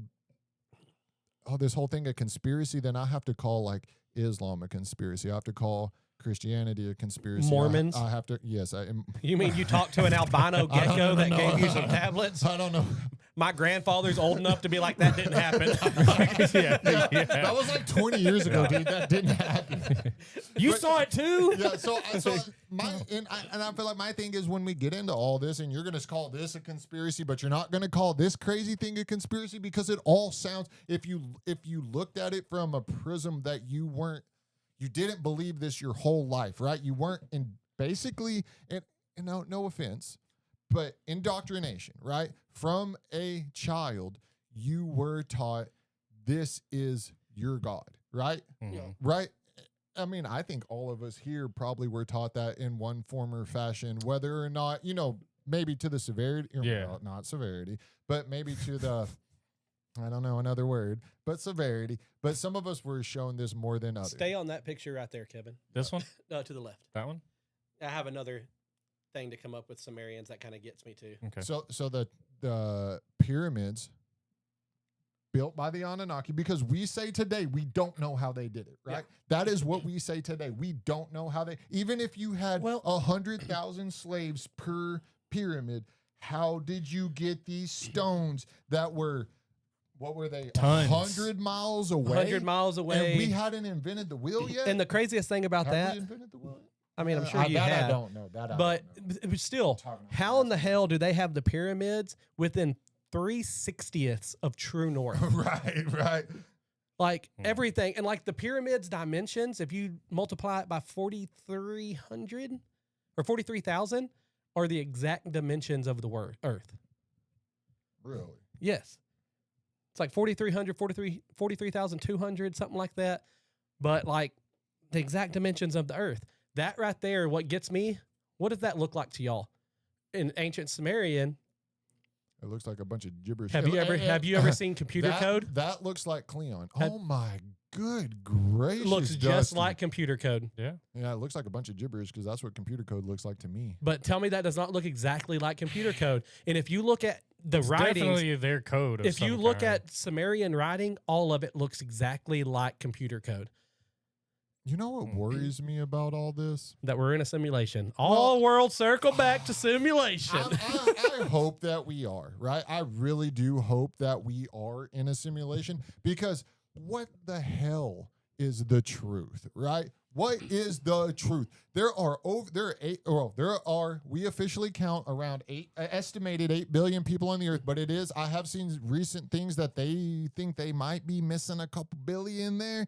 this whole thing a conspiracy, then I have to call like Islam a conspiracy. I have to call Christianity a conspiracy. Mormons? I have to. Yes, I am. You mean you talked to an albino I don't gecko that know. gave you some tablets? I don't know. My grandfather's old enough to be like, that didn't happen. That was like 20 years ago, dude. That didn't happen. You But- saw it too? Yeah, so I feel like my thing is when we get into all this, and you're gonna call this a conspiracy, but you're not gonna call this crazy thing a conspiracy because it all sounds. If you looked at it from a prism that you didn't believe this your whole life, right? You weren't in basically, and no offense, but indoctrination, right? From a child, you were taught this is your God, right? Right? I mean, I think all of us here probably were taught that in one form or fashion, whether or not, maybe to the severity, well, not severity, but maybe to the, I don't know another word, but severity. But some of us were shown this more than others. Stay on that picture right there, Kevin. This one? To the left. That one? I have another thing to come up with Sumerians that kind of gets me too. Okay. So the pyramids built by the Anunnaki, because we say today we don't know how they did it, right? Yeah. That is what we say today. We don't know how they, even if you had 100,000 slaves per pyramid, how did you get these stones that were, what were they? Tons. 100 miles away? 100 miles away. And we hadn't invented the wheel yet? And the craziest thing about Have that, we invented the wheel? I mean, I'm sure you that have. I don't know. That I But don't know. still, how in the hell do they have the pyramids within 3/60ths of true north? Right. Like everything, and like the pyramids dimensions, if you multiply it by 4,300 or 43,000, are the exact dimensions of the Earth. Really? Yes. It's like 4,300, 43,200, something like that. But like the exact dimensions of the Earth. That right there, what gets me, what does that look like to y'all? In ancient Sumerian, It looks like a bunch of gibberish. have you ever seen computer that, code? That looks like Cleon. Have- Oh my good gracious! It looks just Dusty. like computer code. Yeah. Yeah, it looks like a bunch of gibberish because that's what computer code looks like to me. But tell me that does not look exactly like computer code. And if you look at the writings, Definitely their code. Of if you some look kind. at Sumerian writing, all of it looks exactly like computer code. You know what worries me about all this? That we're in a simulation. All world circle back to simulation. I hope that we are, right? I really do hope that we are in a simulation because what the hell is the truth, right? What is the truth? We officially count around estimated 8 billion people on the earth, but I have seen recent things that they think they might be missing a couple billion there.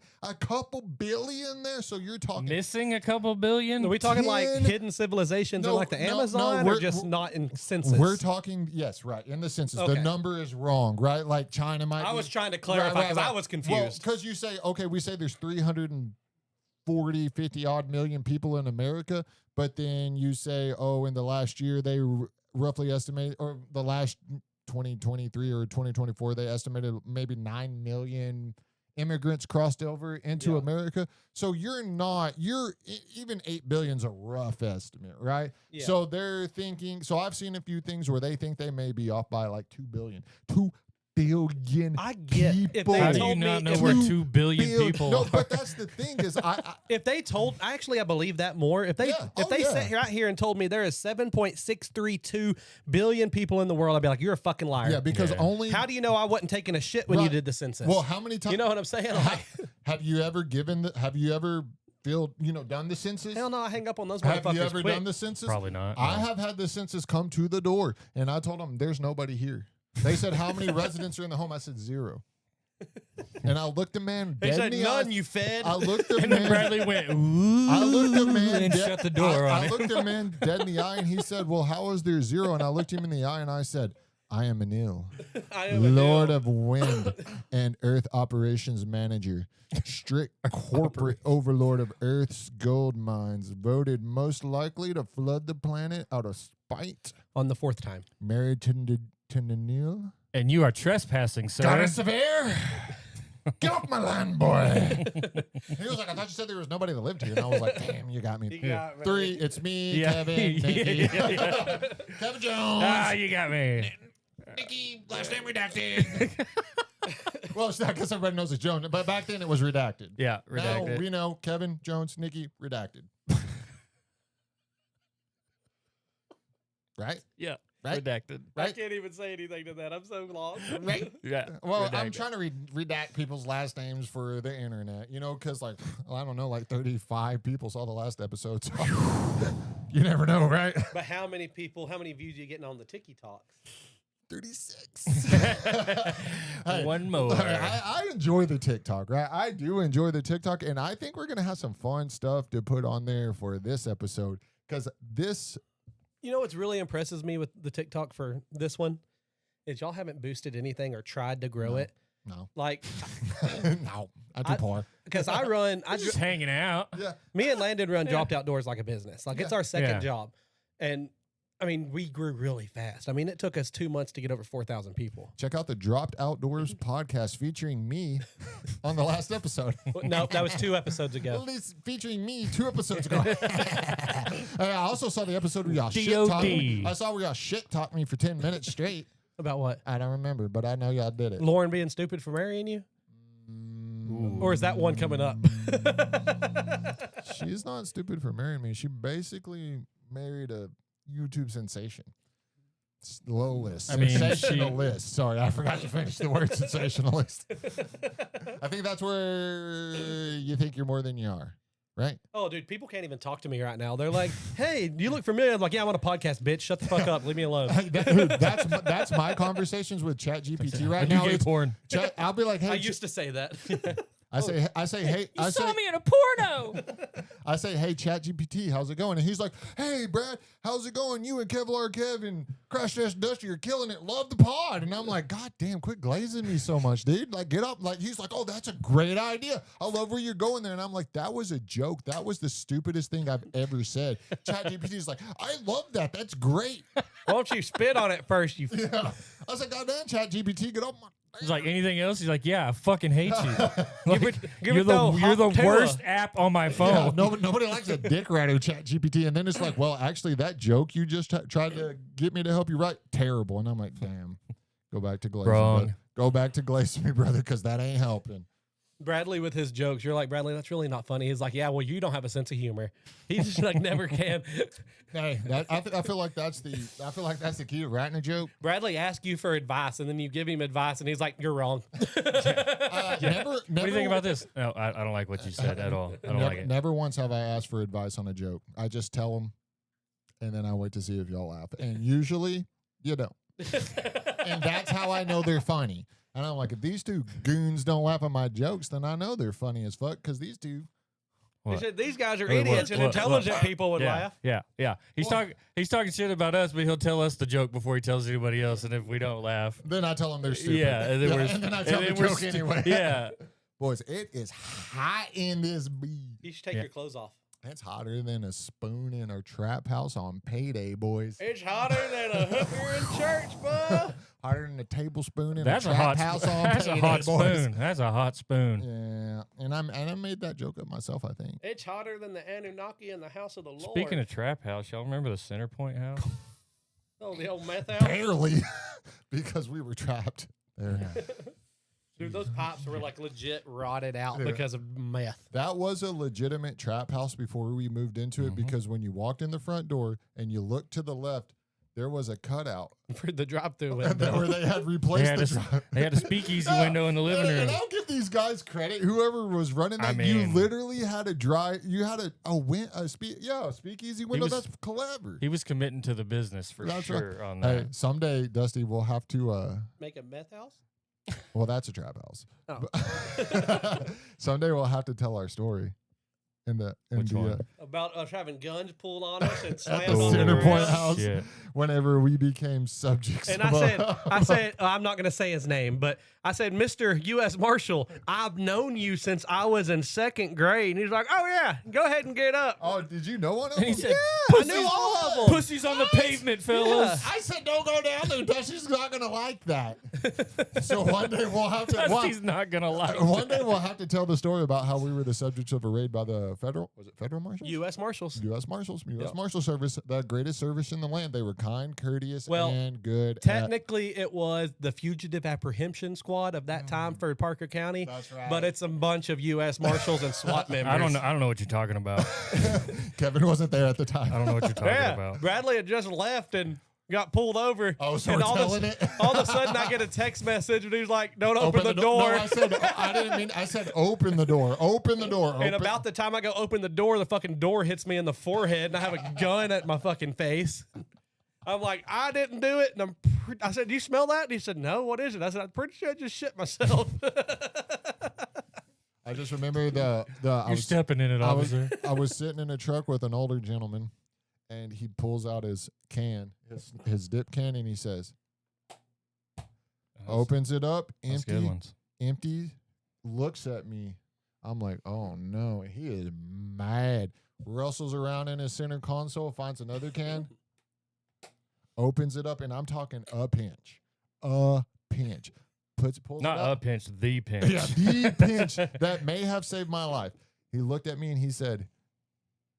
So you're talking missing a couple billion? Are we talking like 10 hidden civilizations No, or like the no, Amazon no, or we're- just not in census? We're talking, yes, right, in the census. Okay. The number is wrong, right? Like China might I be- was trying to clarify because I was confused. Because you say, okay, we say there's 340, 50 odd million people in America, but then you say, oh, in the last year they roughly estimate, or the last 2023 or 2024, they estimated maybe 9 million immigrants crossed over into America. So even 8 billion's a rough estimate, right? Yeah. So they're thinking, so I've seen a few things where they think they may be off by like 2 billion. 2 billion I get if people. they How do you told me not know if where we- 2 billion Billion- people No, are? but that's the thing is, if they told, actually, I believe that more. If they Yeah. if Oh, they yeah. sat right here and told me there is 7.632 billion people in the world, I'd be like, you're a fucking liar. yeah, because Yeah. only. How do you know I wasn't taking a shit when you Right. did the census? Well, how many times? you know what I'm saying? Like, Have you ever done the census? hell no, I hang up on those Have motherfuckers you ever quick. done the census? Probably not. I no. have had the census come to the door, and I told them there's nobody here. They said, how many residents are in the home? I said 0. And I looked the man They dead said in the none, eye. you fed. I looked the And then man. Bradley went, ooh, I looked the man and dead- shut the door on I it. looked the man dead in the eye, and he said, "Well, how is there 0?" And I looked him in the eye, and I said, "I am Anil, I am a Lord deal. of Wind and Earth Operations Manager, strict corporate overlord of Earth's gold mines, voted most likely to flood the planet out of spite. On the 4th time. Married to Anil." And you are trespassing, sir. Got it, severe. Get off my land, boy. He was like, I thought you said there was nobody that lived here. And I was like, damn, you got me. You got me. 3, it's me, Yeah. Kevin, Nikki. Yeah. Kevin Jones. Ah, you got me. Nikki, last name redacted. Well, it's not because everybody knows it's Jones, but back then it was redacted. Yeah, Now redacted. we know Kevin, Jones, Nikki, redacted. Right? Yeah, Right? redacted. I Right? can't even say anything to that. I'm so lost. Right? Yeah. Well, I'm redacted. trying to redact people's last names for the internet, because, like, I don't know, like 35 people saw the last episode. So you never know, right? But how many views are you getting on the Tiki Talks? 36. One more. I enjoy the TikTok, right? I do enjoy the TikTok, and I think we're going to have some fun stuff to put on there for this episode because this. You know what's really impresses me with the TikTok for this one is y'all haven't boosted anything or tried to grow it. No. Like, No. I do poor. because I run, Just hanging out. Yeah. me and Landon run Dropped Outdoors like a business. Like, it's our second Yeah. job. And I mean, we grew really fast. I mean, it took us 2 months to get over 4,000 people. Check out the Dropped Outdoors podcast featuring me on the last episode. No, that was 2 episodes ago. At least featuring me 2 episodes ago. I also saw the episode where y'all shit talked me. DOD. I saw where y'all shit talked me for 10 minutes straight. About what? I don't remember, but I know y'all did it. Lauren being stupid for marrying you? Or is that one coming up? She's not stupid for marrying me. She basically married a YouTube sensation. Low list. I mean, Sensationalist. Sorry, I forgot to finish the word sensationalist. I think that's where you think you're more than you are, right? Oh, dude, people can't even talk to me right now. They're like, hey, you look familiar. I'm like, yeah, I'm on a podcast, bitch. Shut the fuck up. Leave me alone. Dude, that's my conversations with ChatGPT right now. Gay It's- porn. I'll be like, hey, I used to say that. I say, hey, You saw me in a porno. I say, hey, ChatGPT, how's it going? And he's like, hey, Brad, how's it going? You and Kevlar Kev and Crash Test Dusty are killing it. Love the pod. And I'm like, God damn, quit glazing me so much, dude. Like, get up. Like, he's like, oh, that's a great idea. I love where you're going there. And I'm like, that was a joke. That was the stupidest thing I've ever said. ChatGPT's like, I love that. That's great. Why don't you spit on it first, you Yeah. I was like, God damn, ChatGPT, get off my. He's like, anything else? He's like, yeah, I fucking hate you. Like, give you're it the you're the hot Taylor. worst app on my phone. Yeah, nobody likes a dick rider, ChatGPT. And then it's like, well, actually, that joke you just tried to get me to help you write, terrible. And I'm like, damn, go back to glazing. Wrong. Brother. Go back to glazing me, brother, because that ain't helping. Bradley with his jokes. You're like, Bradley, that's really not funny. He's like, yeah, well, you don't have a sense of humor. He just like never can. Hey, I feel like that's the key to writing a joke. Bradley asks you for advice, and then you give him advice, and he's like, you're wrong. Never, What do you think about this? No, I don't like what you said at all. I don't like it. Never once have I asked for advice on a joke. I just tell them, and then I wait to see if y'all laugh. And usually, you don't. And that's how I know they're funny. And I'm like, if these two goons don't laugh at my jokes, then I know they're funny as fuck because these two. What? These guys are Wait, what? idiots, and What? intelligent people would Yeah, laugh. yeah. He's talking shit about us, but he'll tell us the joke before he tells anybody else. And if we don't laugh, Then I tell them they're stupid. yeah, and then, and then I tell the joke anyway. Yeah, Boys, it is hot in this beat. You should take Yeah. your clothes off. It's hotter than a spoon in a trap house on payday, boys. It's hotter than a hooker in church, bud. Hotter than a tablespoon in that's a a trap hot. house on That's a payday, hot boys. spoon. That's a hot spoon. Yeah, and I made that joke up myself, I think. It's hotter than the Anunnaki in the house of the Lord. Speaking of trap house, y'all remember the Center Point house? oh, the old meth house. Barely, because we were trapped. There. Dude, those pipes were like legit rotted out Yeah. because of meth. That was a legitimate trap house before we moved into it because when you walked in the front door and you looked to the left, there was a cutout For the drive-through where window. they had replaced They had a speakeasy window in the living room. And I'll give these guys credit. Whoever was running that, you literally had a speakeasy window. That's clever. He was committing to the business for sure on that. Hey, someday, Dusty, we'll have to Make a meth house? well, that's a trap house. Oh. But someday we'll have to tell our story Which one? About us having guns pulled on us and at slammed the on Center the Point ground. house Shit. whenever we became subjects. And of I said, I'm not going to say his name, but I said, Mr. U.S. Marshal, I've known you since I was in second grade. And he's like, oh, yeah, go ahead and get up. oh, did you know one of And them? he said, I knew all of them. Pussies on the pavement, fellas. I said, don't go down there. Dusty's not going to like that. So one day we'll have to. Dusty's not going to like One day we'll have to tell the story about how we were the subjects of a raid by the federal marshals? U.S. Marshals. U.S. Marshals. U.S. Yep. Marshal Service, the greatest service in the land. They were kind, courteous, Well, and good. Technically, it was the Fugitive Apprehension Squad of that time for Parker County. That's right. But it's a bunch of U.S. Marshals and SWAT members. I don't know what you're talking about. Kevin wasn't there at the time. I don't know what you're talking Yeah, about. Bradley had just left and got pulled over. Oh, so and we're telling it? all of a sudden, I get a text message and he's like, "Don't open the door." No, I said open the door. Open the door. And about the time I go open the door door hits me in the forehead, and I have a gun at my fucking face. I'm like, I didn't do it. And I said, do you smell that? And he said, no, what is it? I said, I'm pretty sure I just shit myself. I just remember You're stepping in it, officer. I was sitting in a truck with an older gentleman, and he pulls out his can, his dip can, and he says, opens it up, empty, looks at me. I'm like, oh no, he is mad. Rustles around in his center console, finds another can, opens it up, and I'm talking a pinch. Pulls Not it up. a pinch, the pinch. Yeah, the pinch that may have saved my life. He looked at me and he said,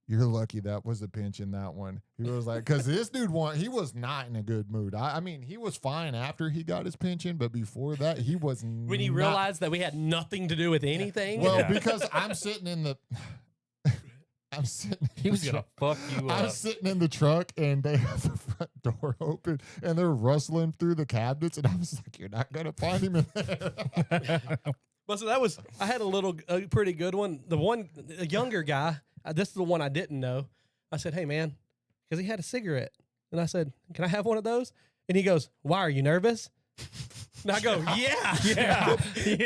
"You're lucky that was a pinch in that one." He was like, because this dude he was not in a good mood. I mean, he was fine after he got his pension, but before that, he was When he realized that we had nothing to do with anything. Well, because I'm sitting in the. He was gonna fuck you up. I'm sitting in the truck and they have the front door open and they're rustling through the cabinets and I was like, "You're not gonna find him in there." Well, so I had a pretty good one. A younger guy, this is the one I didn't know. I said, hey man, because he had a cigarette. And I said, can I have one of those? And he goes, why, are you nervous? And I go, yeah. He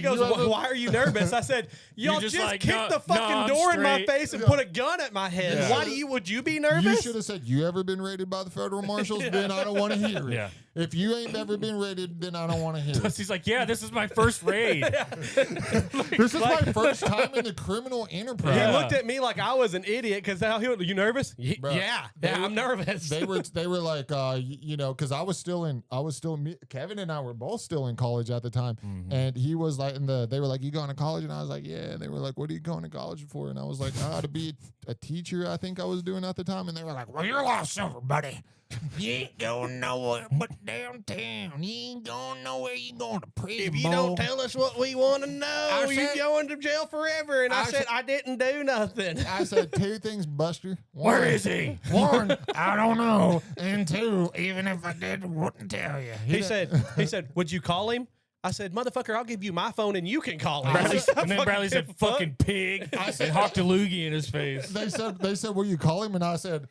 goes, why are you nervous? I said, y'all just like, kicked the no, fucking I'm door in my straight. face and put a gun at my head. Yeah. Why would you be nervous? You should have said, "You ever been raided by the federal marshals?" Then I don't want to hear it. Yeah. If you ain't ever been raided, then I don't want to hear it. He's like, yeah, this is my first raid. This is my first time in the criminal enterprise. He looked at me like I was an idiot because he went, you nervous? Bruh, Yeah, I'm nervous. They were like, because I was still Kevin and I were both still in college at the time, and he was like, they were like, "You going to college?" And I was like, "Yeah." And they were like, "What are you going to college for?" And I was like, to be a teacher, I think I was doing at the time. And they were like, "Well, you're lost silver, buddy. You ain't going nowhere but downtown. You ain't going nowhere. You going to prison. If you don't tell us what we want to know, you're said- going to jail forever." And I said, I didn't do nothing. I said two things, Buster. Where is he? One, I don't know. And two, even if I did, wouldn't tell you. He said, would you call him? I said, motherfucker, I'll give you my phone and you can call him. And then Bradley said, fucking pig. I said, hocked a loogie in his face. They said, will you call him? And I said,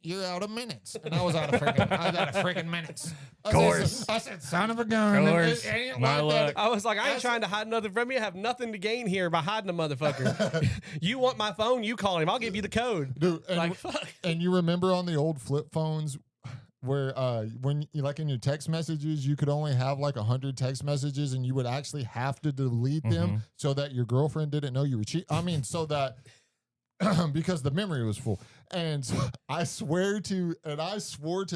you're out of minutes. And I was out of freaking minutes. Of course. I said, son of a gun. Of course. My luck. I was like, I ain't trying to hide nothing from you. I have nothing to gain here by hiding a motherfucker. You want my phone, you call him. I'll give you the code. Dude, Fuck. And you remember on the old flip phones where when you like in your text messages, you could only have like 100 text messages and you would actually have to delete them so that your girlfriend didn't know you were cheating. I mean, so that because the memory was full. And so I swore to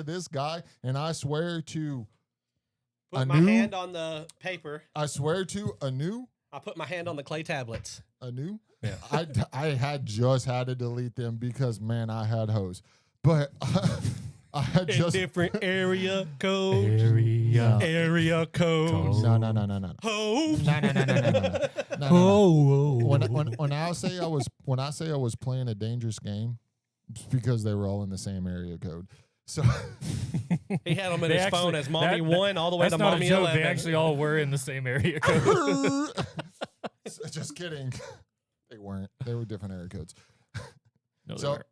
this guy, and I swear to Put my hand on the paper. I swear to I put my hand on the clay tablets. Yeah. I had just had to delete them because, man, I had hoes. But I had just different area codes. Area Codes. no. Ho. No. When I say I was playing a dangerous game, it's because they were all in the same area code. So He had them in his phone as Mommy 1 all the way to That's not Mommy a joke. 11. They actually all were in the same area code. just kidding. They weren't. They were different area codes. No, they So weren't.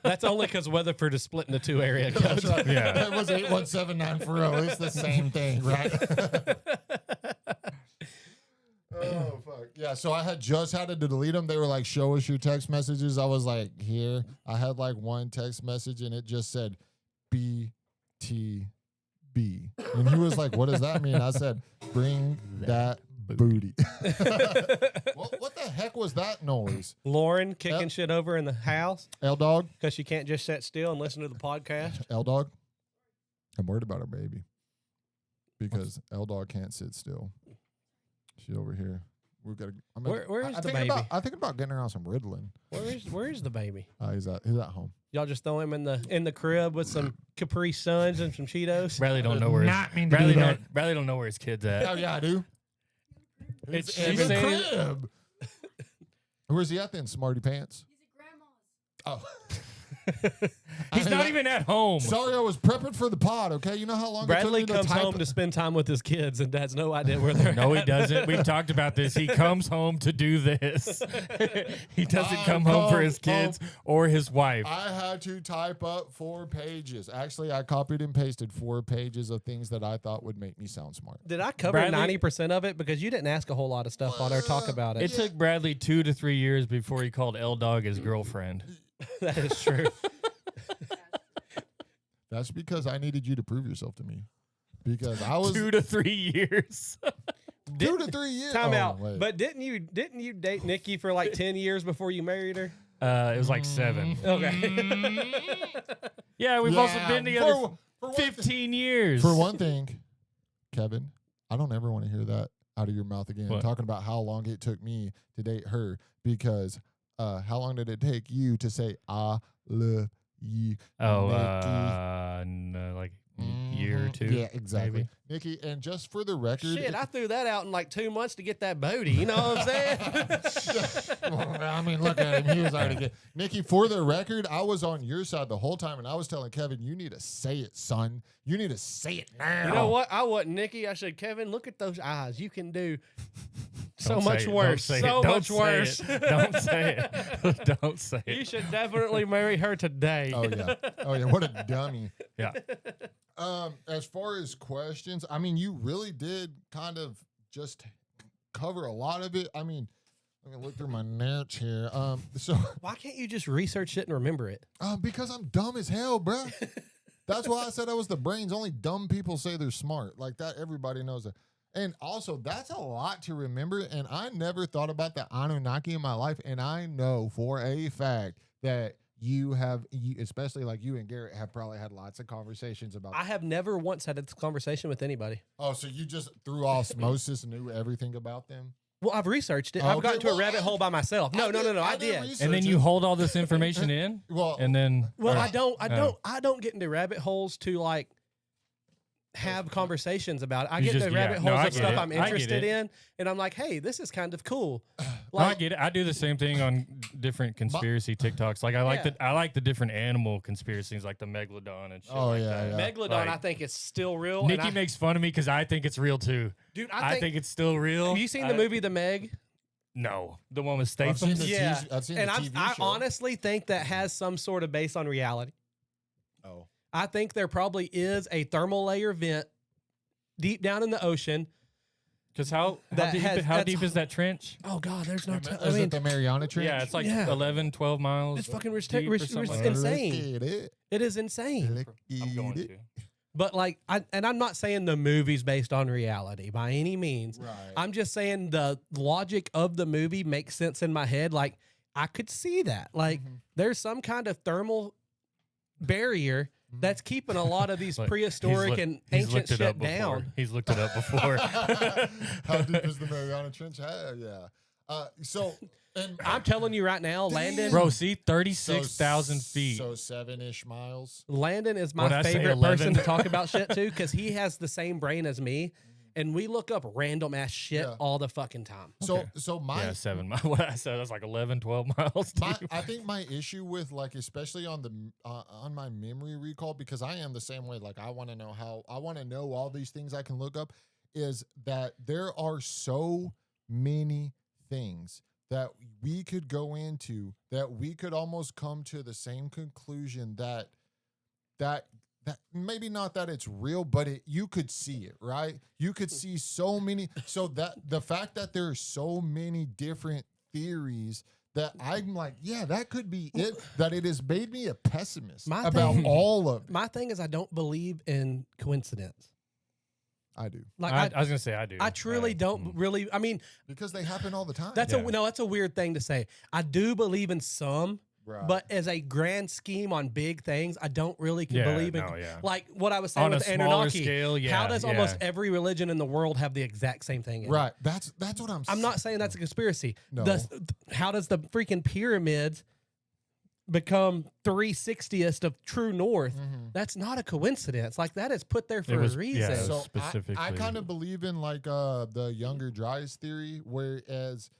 That's only because Weatherford is split into 2 area codes. Yeah. It was 81794. It's the same thing, right? Oh, fuck. Yeah, so I had just had to delete them. They were like, show us your text messages. I was like, here. I had like one text message and it just said BTB. And he was like, what does that mean? I said, bring that booty. What the heck was that noise? Lauren kicking shit over in the house L-Dog? because she can't just sit still and listen to the podcast. L-Dog? I'm worried about our baby because L-Dog can't sit still. She's over here. We've got to. Where is the baby? I'm thinking about getting her on some Ritalin. Where is the baby? He's at home. Y'all just throw him in the crib with some Capri Suns and some Cheetos. Bradley don't know where Bradley don't know where his kid's at. Oh yeah, I do. It's in she's the saying crib. Where's he at then? Smarty pants. He's at grandma's. Oh. he's not even at home. Sorry, I was prepping for the pod. Okay, you know how long Bradley it took me comes home to spend time with his kids and has no idea where they're No, he at. doesn't. We've talked about this. He comes home to do this. He doesn't I come home for come his kids or his wife. I had to type up 4 pages. Actually, I copied and pasted 4 pages of things that I thought would make me sound smart. Did I cover Bradley- 90% of it? Because you didn't ask a whole lot of stuff on or talk about it. It took Bradley 2 to 3 years before he called L-Dog his girlfriend. That is true. That's because I needed you to prove yourself to me. Because I was 2 to 3 years. 2 to 3 years. Time Oh, out. wait. But didn't you date Nikki for like 10 years before you married her? It was like 7. Okay. Yeah, we've also been together for one 15 years. For one thing, Kevin, I don't ever want to hear that out of your mouth again. What? Talking about how long it took me to date her, because how long did it take you to say I love you? Oh, Nikki? no, like a year or 2. Yeah, exactly. maybe. Nikki, and just for the record, Shit, I threw that out in like 2 months to get that booty. You know what I'm saying? Well, I mean, look at him. He was already good. Nikki, for the record, I was on your side the whole time, and I was telling Kevin, you need to say it, son. You need to say it now. You know what? I wasn't Nikki. I said, Kevin, look at those eyes. You can do so Don't say much it. worse. Don't say So it. Don't much say worse. it. Don't say it. Don't say You it. should definitely marry her today. Oh, yeah. Oh, yeah. What a dummy. Yeah. As far as questions, I mean, you really did kind of just cover a lot of it. I mean, let me look through my notes here. So Why can't you just research it and remember it? because I'm dumb as hell, bruh. That's why I said I was the brains. Only dumb people say they're smart. Like that, everybody knows that. And also, that's a lot to remember. And I never thought about the Anunnaki in my life. And I know for a fact that you especially like you and Garrett, have probably had lots of conversations about. I have never once had this conversation with anybody. Oh, so you just through osmosis knew everything about them? Well, I've researched it. I've Okay, gotten to a well, rabbit hole by myself. No, I did. And then you hold all this information in, Well, and then Well, or- I don't get into rabbit holes to like have conversations about it. I You get just- into yeah. rabbit No, holes I of get stuff it. I'm I get interested it. in, and I'm like, hey, this is kind of cool. No, I get it. I do the same thing on different conspiracy TikToks. Like I like the different animal conspiracies, like the megalodon and shit. Oh, like yeah, that. yeah. Megalodon, Like, I think is still real. Nikki and I, makes fun of me because I think it's real too. dude, I think it's still real. have you seen the movie The Meg? No, the one with I've Statham. seen the Yeah, I've seen and the TV I show. honestly think that has some sort of base on reality. Oh. I think there probably is a thermal layer vent deep down in the ocean. Because how That deep, has- how that's- deep is that trench? Oh God, there's no. I Is mean, it the Mariana Trench? Yeah, it's like Yeah. 11, 12 miles. it's fucking deep or something like that. insane. Look at it. It is insane. Look I'm going at it. to. But like, I'm not saying the movie's based on reality by any means. Right. I'm just saying the logic of the movie makes sense in my head. Like, I could see that. Like, there's some kind of thermal barrier that's keeping a lot of these Like, prehistoric and he's ancient looked it shit up before. down. He's looked it up before. How deep is the Mariana Trench? Yeah. So, and I'm telling you right now, Landon. Bro, see, 36,000 feet. So 7-ish miles. Landon is my What'd I say, favorite 11? person to talk about shit to because he has the same brain as me, and we look up random ass shit Yeah. all the fucking time. So my Yeah, 7 miles. What I said, that's like 11, 12 miles. I think my issue with like, especially on the on my memory recall, because I am the same way. Like I want to know all these things I can look up, is that there are so many things that we could go into that we could almost come to the same conclusion that maybe not that it's real, but you could see it, right? You could see so many. So that the fact that there are so many different theories that I'm like, yeah, that could be it. That it has made me a pessimist about all of it. My thing is, I don't believe in coincidence. I do, Like I was gonna say I do. I truly don't really. I mean, because they happen all the time. that's Yeah. that's a weird thing to say. I do believe in some. Right. But as a grand scheme on big things, I don't really believe in. no, yeah. Like what I was saying On with a the smaller Anunnaki. scale, How does almost yeah. every religion in the world have the exact same thing? In it? Right. That's what I'm. I'm not saying that's a conspiracy. No. How does the freaking pyramids become 3/60th of true north? That's not a coincidence. Like that is put there for a reason. yeah, So specifically. I kind of believe in like the younger dryas theory, whereas,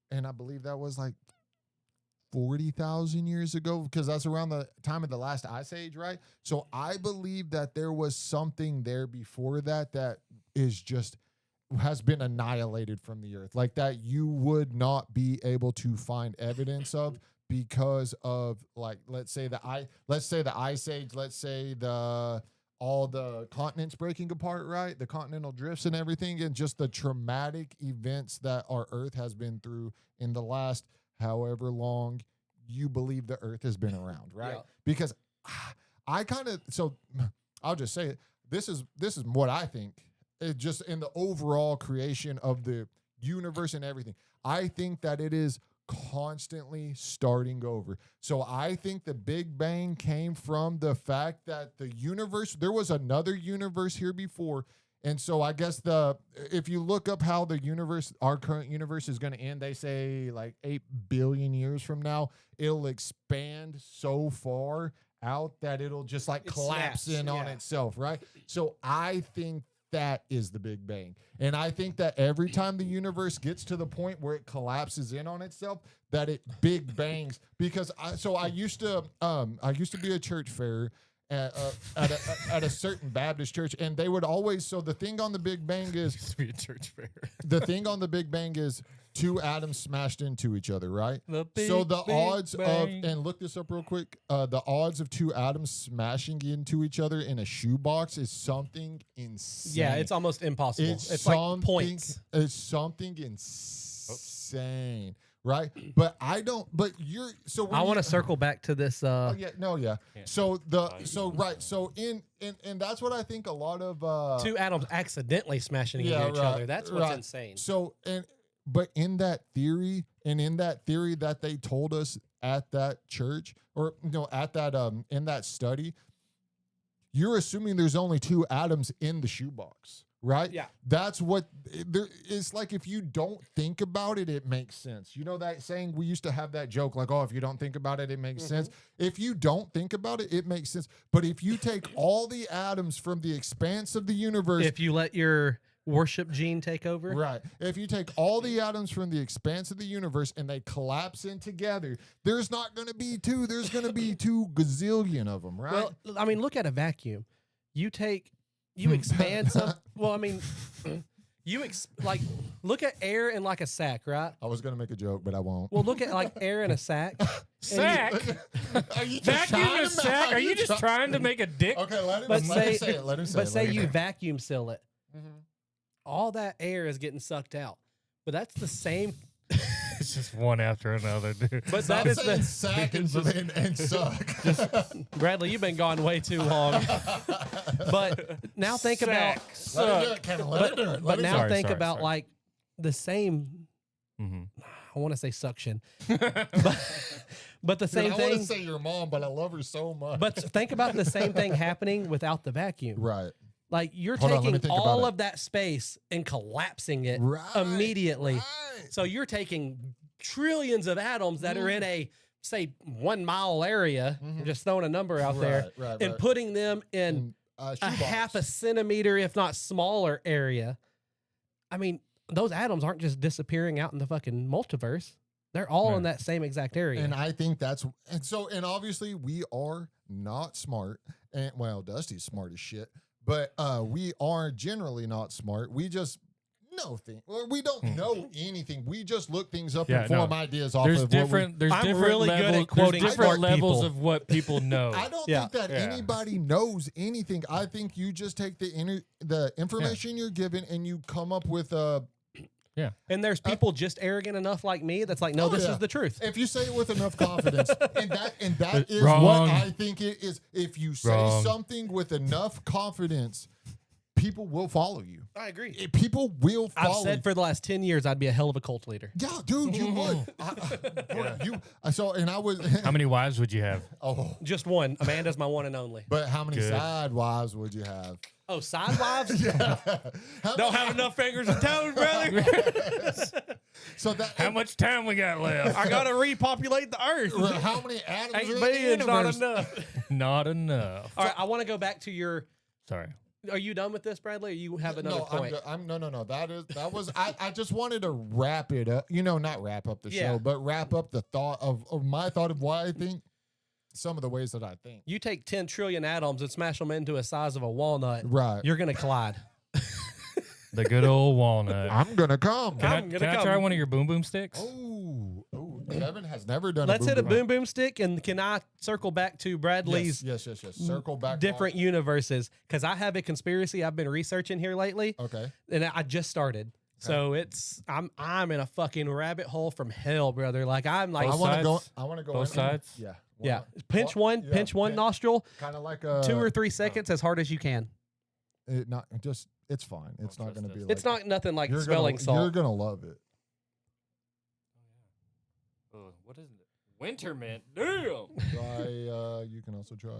and I believe that was like 40,000 years ago, because that's around the time of the last ice age, right? So I believe that there was something there before that is just has been annihilated from the earth, like that you would not be able to find evidence of because of, like, let's say the ice age, let's say all the continents breaking apart, right? The continental drifts and everything, and just the traumatic events that our earth has been through in the last however long you believe the earth has been around, right? Yeah. Because I kind of, so I'll just say it. This is what I think. It just in the overall creation of the universe and everything. I think that it is constantly starting over. So I think the Big Bang came from the fact that the universe, there was another universe here before. And so I guess if you look up how the universe, our current universe is going to end, they say like 8 billion years from now, it'll expand so far out that it'll just like collapse snaps, in on yeah. itself, right? So I think that is the Big Bang. And I think that every time the universe gets to the point where it collapses in on itself, that it big bangs. Because I used to be a church fair at a certain Baptist church, and they would always, so the thing on the Big Bang is, used to be a church fair. the thing on the Big Bang is 2 atoms smashed into each other, right? The So Big, the Big odds Bang. and look this up real quick, the odds of 2 atoms smashing into each other in a shoebox is something insane. Yeah, it's almost impossible. It's like points. It's something insane, right? But I don't. But you're so. When I want you- to circle back to this. Oh, yeah, no, yeah. So in that's what I think a lot of 2 atoms accidentally smashing into each other. That's what's insane. So but in that theory, that they told us at that church, or at that in that study, you're assuming there's only 2 atoms in the shoebox, right? Yeah. That's what it's like. If you don't think about it, it makes sense. You know that saying, we used to have that joke, like, oh, if you don't think about it, it makes sense. If you don't think about it, it makes sense. But if you take all the atoms from the expanse of the universe, If you let your worship gene take over, right. If you take all the atoms from the expanse of the universe and they collapse in together, there's not going to be 2. There's going to be 2 gazillion of them, right? Well, I mean, look at a vacuum. You expand some. Well, I mean, look at air in like a sack, right? I was going to make a joke, but I won't. Well, look at like air in a sack. Sack? Are you just Vacuum trying a to- sack? Are you just try- trying to make a dick? Okay, let him But say say- it. Let him say But it. say let him you say it. vacuum seal it. Mhm. All that air is getting sucked out. But that's the same. It's just one after another, dude. But Stop that is saying the sack and suck. Bradley. You've been gone way too long. But now think about. Let him do it, Kevin. Let him do it. Let But him now Sorry, think sorry, about sorry. like the same. Mm-hmm. I want to say suction, but the same I want to thing. say your mom, but I love her so much. But think about the same thing happening without the vacuum. right. Like you're Hold on, let me taking think about all it. of that space and collapsing it Right, immediately. right. So you're taking trillions of atoms that are in a say 1 mile area, I'm just throwing a number out there, Right, and putting them in a half a centimeter, if not smaller area. I mean, those atoms aren't just disappearing out in the fucking multiverse. They're all in that same exact area. And I think that's and obviously we are not smart. And well, Dusty's smart as shit. But we are generally not smart. We just know things. Or we don't know anything. We just look things up and form ideas off there's of different. There's I'm different really good levels. at quoting There's different smart levels people. of what people know. I don't Yeah. think that anybody knows anything. I think you just take the information you're given and you come up with a. Yeah. And there's people just arrogant enough like me that's like, no, this is the truth. If you say it with enough confidence, and that is Wrong. what I think it is. If you say Wrong. something with enough confidence, people will follow you. I agree. People will follow. I've said for the last 10 years I'd be a hell of a cult leader. Yeah, dude, you would. And I was. How many wives would you have? Oh, Just one. Amanda's my one and only. but how many Good. side wives would you have? Oh, side wives? How Don't many- have enough fingers and toes, brother. So that How much time we got left? I gotta repopulate the earth. How many atoms 8 are in the billion, not universe? enough. Not enough. All right, I want to go back to your. Sorry. Are you done with this, Bradley? Or you have another No, point? no. That was. I just wanted to wrap it up. Not wrap up the Yeah. show, but wrap up the thought of my thought of why I think some of the ways that I think. You take 10 trillion atoms and smash them into a size of a walnut. Right. You're gonna collide. The good old walnut. I'm gonna come. I'm Can gonna I try come. one of your boom boom sticks? Oh, Kevin has never done. Let's hit a boom. boom boom stick, and can I circle back to Bradley's Yes. Circle back. different universes? Because I have a conspiracy I've been researching here lately, Okay. and I just started. So I'm in a fucking rabbit hole from hell, brother. Like I'm like I Both want to go. sides? I want to go. Both in- sides? Yeah. yeah, pinch one nostril, Kind of like 2 or 3 seconds as hard as you can. It's fine. It's not trust going to be. this. Like, It's not nothing like you're smelling gonna, salt. You're gonna love it. Oh, what is it? Winter mint. Damn. Try. You can also try.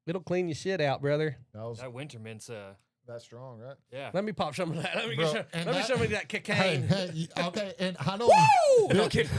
It'll clean your shit out, brother. That winter mint's That's strong, right? yeah. Let me pop some of that. Let me Bro, get and let me that- show me that cocaine. Okay, and I don't. No kidding.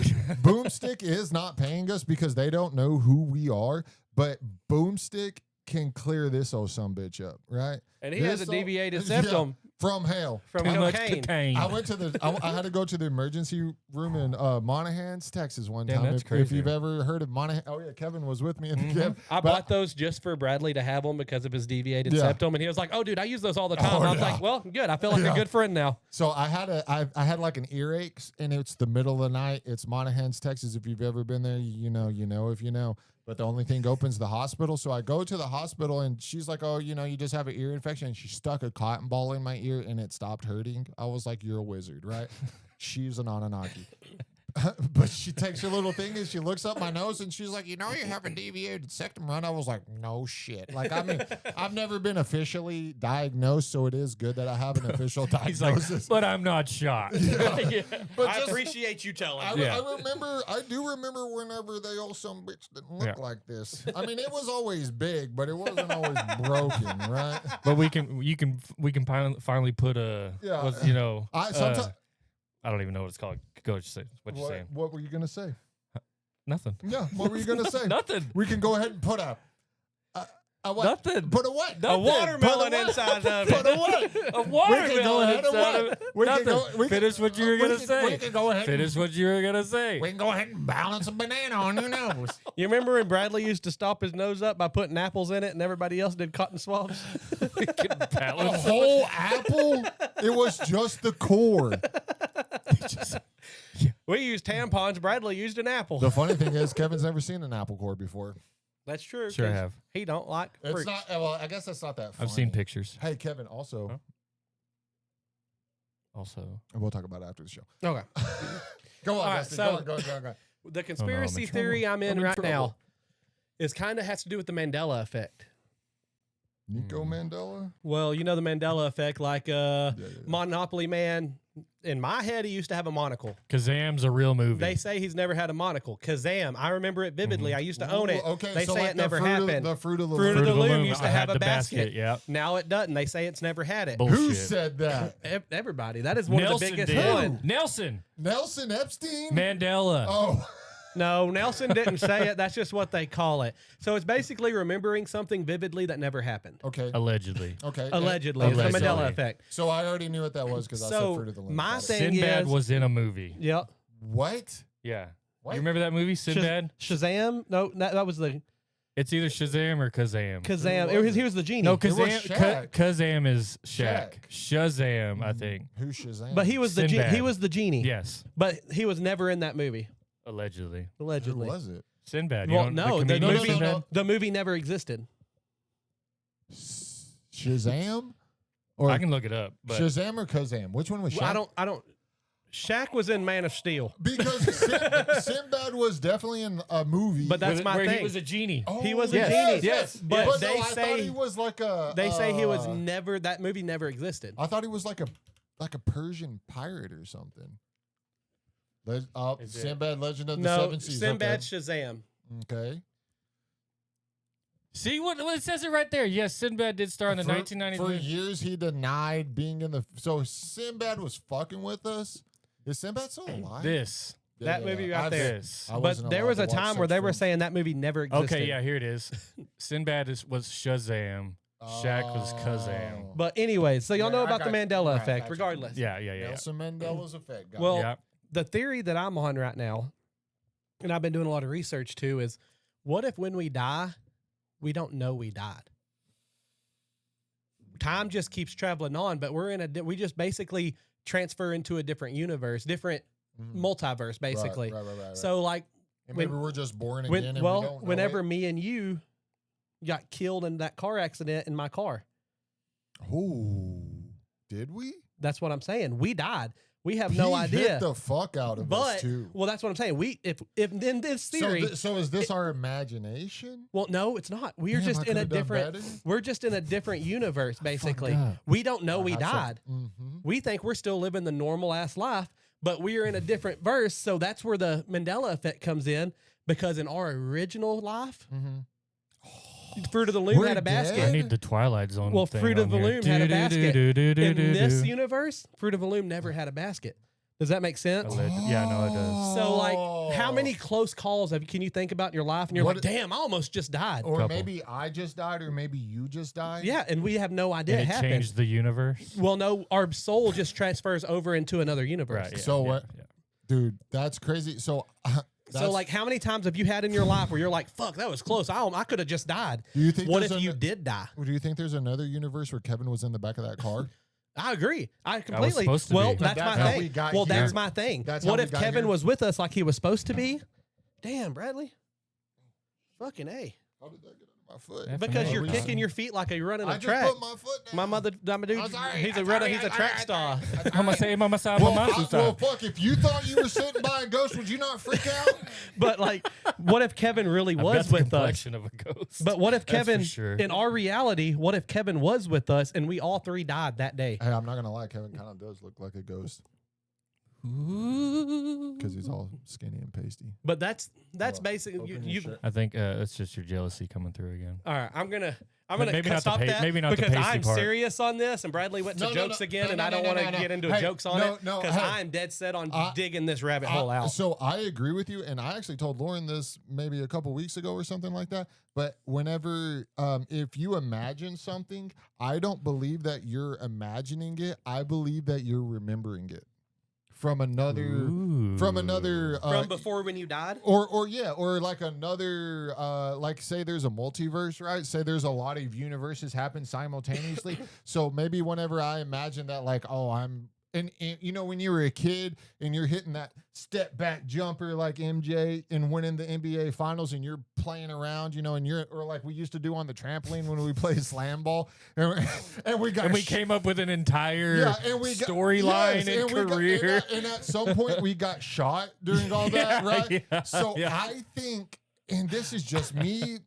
Boomstick is not paying us because they don't know who we are, but Boomstick can clear this old sumbitch up, right? And he has a This deviated yeah, septum from hell. from Too much cocaine. cocaine. I went to I had to go to the emergency room in Monahans, Texas one Damn, time. that's If crazy. you've ever heard of Monahan, oh yeah, Kevin was with me in the cab. I But- bought those just for Bradley to have them because of his deviated Yeah. septum, and he was like, "Oh, dude, I use those all the time." Oh, I was yeah. like, "Well, good. I feel like Yeah. a good friend now." So I had like an earache, and it's the middle of the night. It's Monahans, Texas. If you've ever been there, you know if you know. But the only thing open's the hospital. So I go to the hospital, and she's like, "Oh, you just have an ear infection." And she stuck a cotton ball in my ear, and it stopped hurting. I was like, "You're a wizard, right?" She's an Anunnaki. But she takes her little thing and she looks up my nose and she's like, "You have a deviated septum, right?" I was like, "No shit." Like, I mean, I've never been officially diagnosed, so it is good that I have an official He's like, diagnosis. but I'm not shocked. Yeah. But I just- appreciate you telling. I, me. Yeah. I do remember whenever they all some bitch didn't look Yeah. like this. I mean, it was always big, but it wasn't always broken, right? But we can finally put a Yeah. what's, Sometimes. I don't even know what it's called. Go say what you're saying. What were you gonna say? Nothing. Yeah, what were you gonna say? Nothing. We can go ahead and put a what? Nothing. Put a what? A watermelon Put a what? inside of Put it. a what? A watermelon go ahead and inside what? of it. We can Nothing. go- we can- Finish what you were we gonna can- say. we can go ahead and- Finish what you were gonna say. We can go ahead and balance a banana on your nose. You remember when Bradley used to stop his nose up by putting apples in it, and everybody else did cotton swabs? We can A balance. whole apple? It was just the core. We used tampons. Bradley used an apple. The funny thing is, Kevin's never seen an apple core before. That's true. Sure 'cause have. He don't like It's fruits. not. Well, I guess that's not that. Funny. I've seen pictures. Hey, Kevin. Also, Huh? Also, we'll talk about it after the show. Okay. Go on, All right, Dusty. so- Go on. The conspiracy in theory I'm in I'm in right trouble. now is kind of has to do with the Mandela effect. Nico Mandela. Well, you know the Mandela effect, like Yeah. Monopoly Man in my head, he used to have a monocle. Kazam's a real movie. They say he's never had a monocle. Kazam, I remember it vividly. I used to own it. Okay, They so say like it never the fruit happened. The Fruit of the Fruit of Loom. the Fruit of the Loom Loom, used I to have had a the basket, yep. Now it doesn't. They say it's never had it. Bullshit. Who said that? Everybody. That is one of the biggest did. one. Nelson Nelson Epstein? Mandela. Oh, No, Nelson didn't say it. That's just what they call it. So it's basically remembering something vividly that never happened. okay. Allegedly. Okay. Allegedly. It's the Allegedly. Mandela effect. So I already knew what that was because I said So Fruit of the Loom. my Got it. thing Sinbad is- was in a movie. Yep. What? Yeah. What? You remember that movie, Sinbad? Shazam? No, that was the It's either Shazam or Kazam. Kazam. Who was He was the genie. No, It was Shaq. Kazam is Shaq. Shaq. Shazam, I think. Who Shazam? But he was the Sinbad. he was the genie. Yes, But he was never in that movie. allegedly. Who Allegedly. was it? Sinbad. Well, don't- no, the comedian movie, Sinbad? the movie never existed. Shazam? Or I can look it up. But Shazam or Kazam? Which one was Shaq? I don't. Shaq was in Man of Steel, Because Sinbad was definitely in a movie. but that's where, my where thing. he was a genie. Oh, he was a yes, genie. yes, but yes. they no, I thought say he was like a. they say he was never. That movie never existed. I thought he was like a Persian pirate or something. Is it? Sinbad, Legend of the No, Seven Seas. Sinbad Shazam. Okay. See what it says it right there. Yes, Sinbad did star in the For 1993. years, he denied being in the. So Sinbad was fucking with us. Is Sinbad still alive? This. That movie right I've- there. This. I But wasn't there allowed was to a watch time where such they were films. saying that movie never existed. Okay, yeah, here it is. Sinbad was Shazam. Shaq was Kazam. But anyways, so y'all Yeah, know I about the got you. Mandela Right, effect, got you. regardless. Yeah, yeah, yeah. Nelson Mandela's effect. Got Well, it. yeah. the theory that I'm on right now, and I've been doing a lot of research too, is what if when we die, we don't know we died? Time just keeps traveling on, but we just basically transfer into a different universe, different Mhm. multiverse, basically. Right. So like, And maybe when- we're just born again. And we well, don't know whenever it. me and you got killed in that car accident in my car, Ooh, did we? that's what I'm saying. We died. We have He no hit idea. the fuck out of us But too. well, that's what I'm saying. We if in this theory, So is this our imagination? well, no, it's not. We're Damn, just I in a could've done different. better. We're just in a different universe, basically. up. We don't know we died. Mm-hmm. We think we're still living the normal ass life, but we are in a different verse. So that's where the Mandela effect comes in, because in our original life, Mm-hmm. Fruit of the Loom We're had a basket. I need the Twilight Zone. Well, thing Fruit on of the here. Loom had a basket. Do-do-do-do-do-do-do. In this universe, Fruit of the Loom never had a basket. Does that make sense? Yeah, no, it does. So, like, how many close calls can you think about in your life? And you're What- like, damn, I almost just died. Or Couple. maybe I just died, or maybe you just died. Yeah, and we have no idea And it it happened. changed the universe. Well, no, our soul just transfers over into another universe. Right. Yeah, So yeah, what- yeah. dude, that's crazy. So, So, like, how many times have you had in your life where you're like, fuck, that was close. I could have just died. do you think? What there's if you an- did die? Do you think there's another universe where Kevin was in the back of that car? I agree. I completely. supposed to Well, be. that's That's my how thing. we got Well, here. that's my thing. That's how What we if got Kevin here. was with us like he was supposed to be? Damn, Bradley. Fucking A. How did that get under my foot? Yeah. Because No, you're we- kicking your feet like you're running I a just track. put my foot down. My dude, I'm sorry, he's a I'm runner. sorry, He's a I'm track sorry, star. Mama say, Mama side, Well, Mama well, side. fuck. If you thought you were sitting by a ghost, would you not freak out? But like, what if Kevin really I've was got the with us? complexion of a ghost. But what if That's for Kevin, sure. in our reality, what if Kevin was with us and we all three died that day? Hey, I'm not gonna lie. Kevin kind of does look like a ghost because he's all skinny and pasty. But that's Hold on. basically Open your you. shirt. I think it's just your jealousy coming through again. All right, I'm gonna Maybe not the stop pa- that maybe not the because pasty I'm part. serious on this, and Bradley went to jokes again, and I don't want to get into Hey, jokes on no, it no, because hey. I'm dead set on I- digging this rabbit hole out. So I agree with you, and I actually told Lauren this maybe a couple weeks ago or something like that. But whenever, if you imagine something, I don't believe that you're imagining it. I believe that you're remembering it from another, From before when you died. or like another, like say there's a multiverse, right? Say there's a lot of universes happen simultaneously. So maybe whenever I imagine that, like, oh, I'm. And you know, when you were a kid and you're hitting that step back jumper like MJ and winning the NBA finals and you're playing around, you know, and or like we used to do on the trampoline when we played slam ball and we got And we came up with an entire and we got- storyline yes, and we got- career. and at some point we got shot during all that, Yeah, right? yeah, So yeah. I think, and this is just me,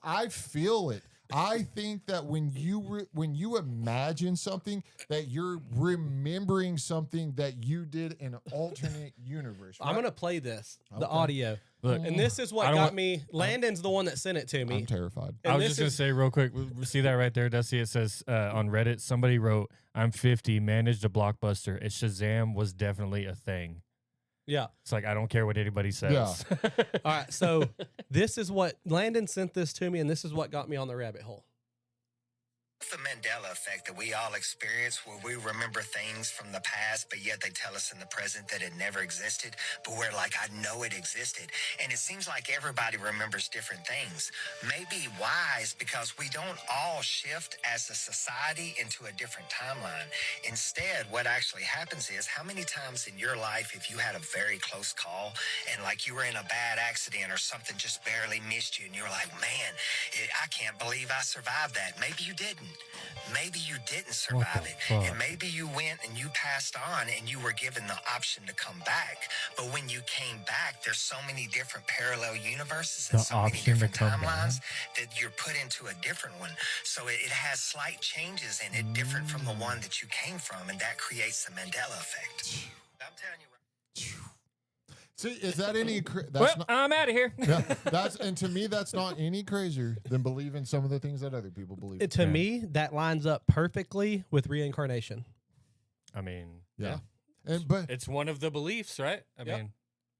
I feel it. I think that when you imagine something, that you're remembering something that you did in an alternate universe. Right? I'm gonna play this, the Okay. audio, Look, and this is what I don't got want- me. Landon's the one that sent it to me. I'm terrified. And I was this just gonna is- say real quick. See that right there, Dusty? It says on Reddit, somebody wrote, "I'm 50, managed a Blockbuster. And Shazam was definitely a thing." Yeah. It's like I don't care what anybody says. All right. So this is what Landon sent this to me, and this is what got me on the rabbit hole. It's the Mandela effect that we all experience where we remember things from the past, but yet they tell us in the present that it never existed. But we're like, I know it existed. And it seems like everybody remembers different things. Maybe why is because we don't all shift as a society into a different timeline. Instead, what actually happens is how many times in your life, if you had a very close call and like you were in a bad accident or something just barely missed you and you were like, man, I can't believe I survived that. Maybe you didn't. Maybe you didn't survive it. fuck? And maybe you went and you passed on and you were given the option to come back. But when you came back, there's so many different parallel universes and The so many option to different come timelines that you're put into a different one. So it has slight changes in it, different from the one that you came from. And that creates the Mandela effect. I'm telling you. See, is that any? That's Well, not. I'm out of here. Yeah, and to me, that's not any crazier than believing some of the things that other people believe. To me, that lines up perfectly with reincarnation. I mean, yeah, but it's one of the beliefs, right? I Yep. mean,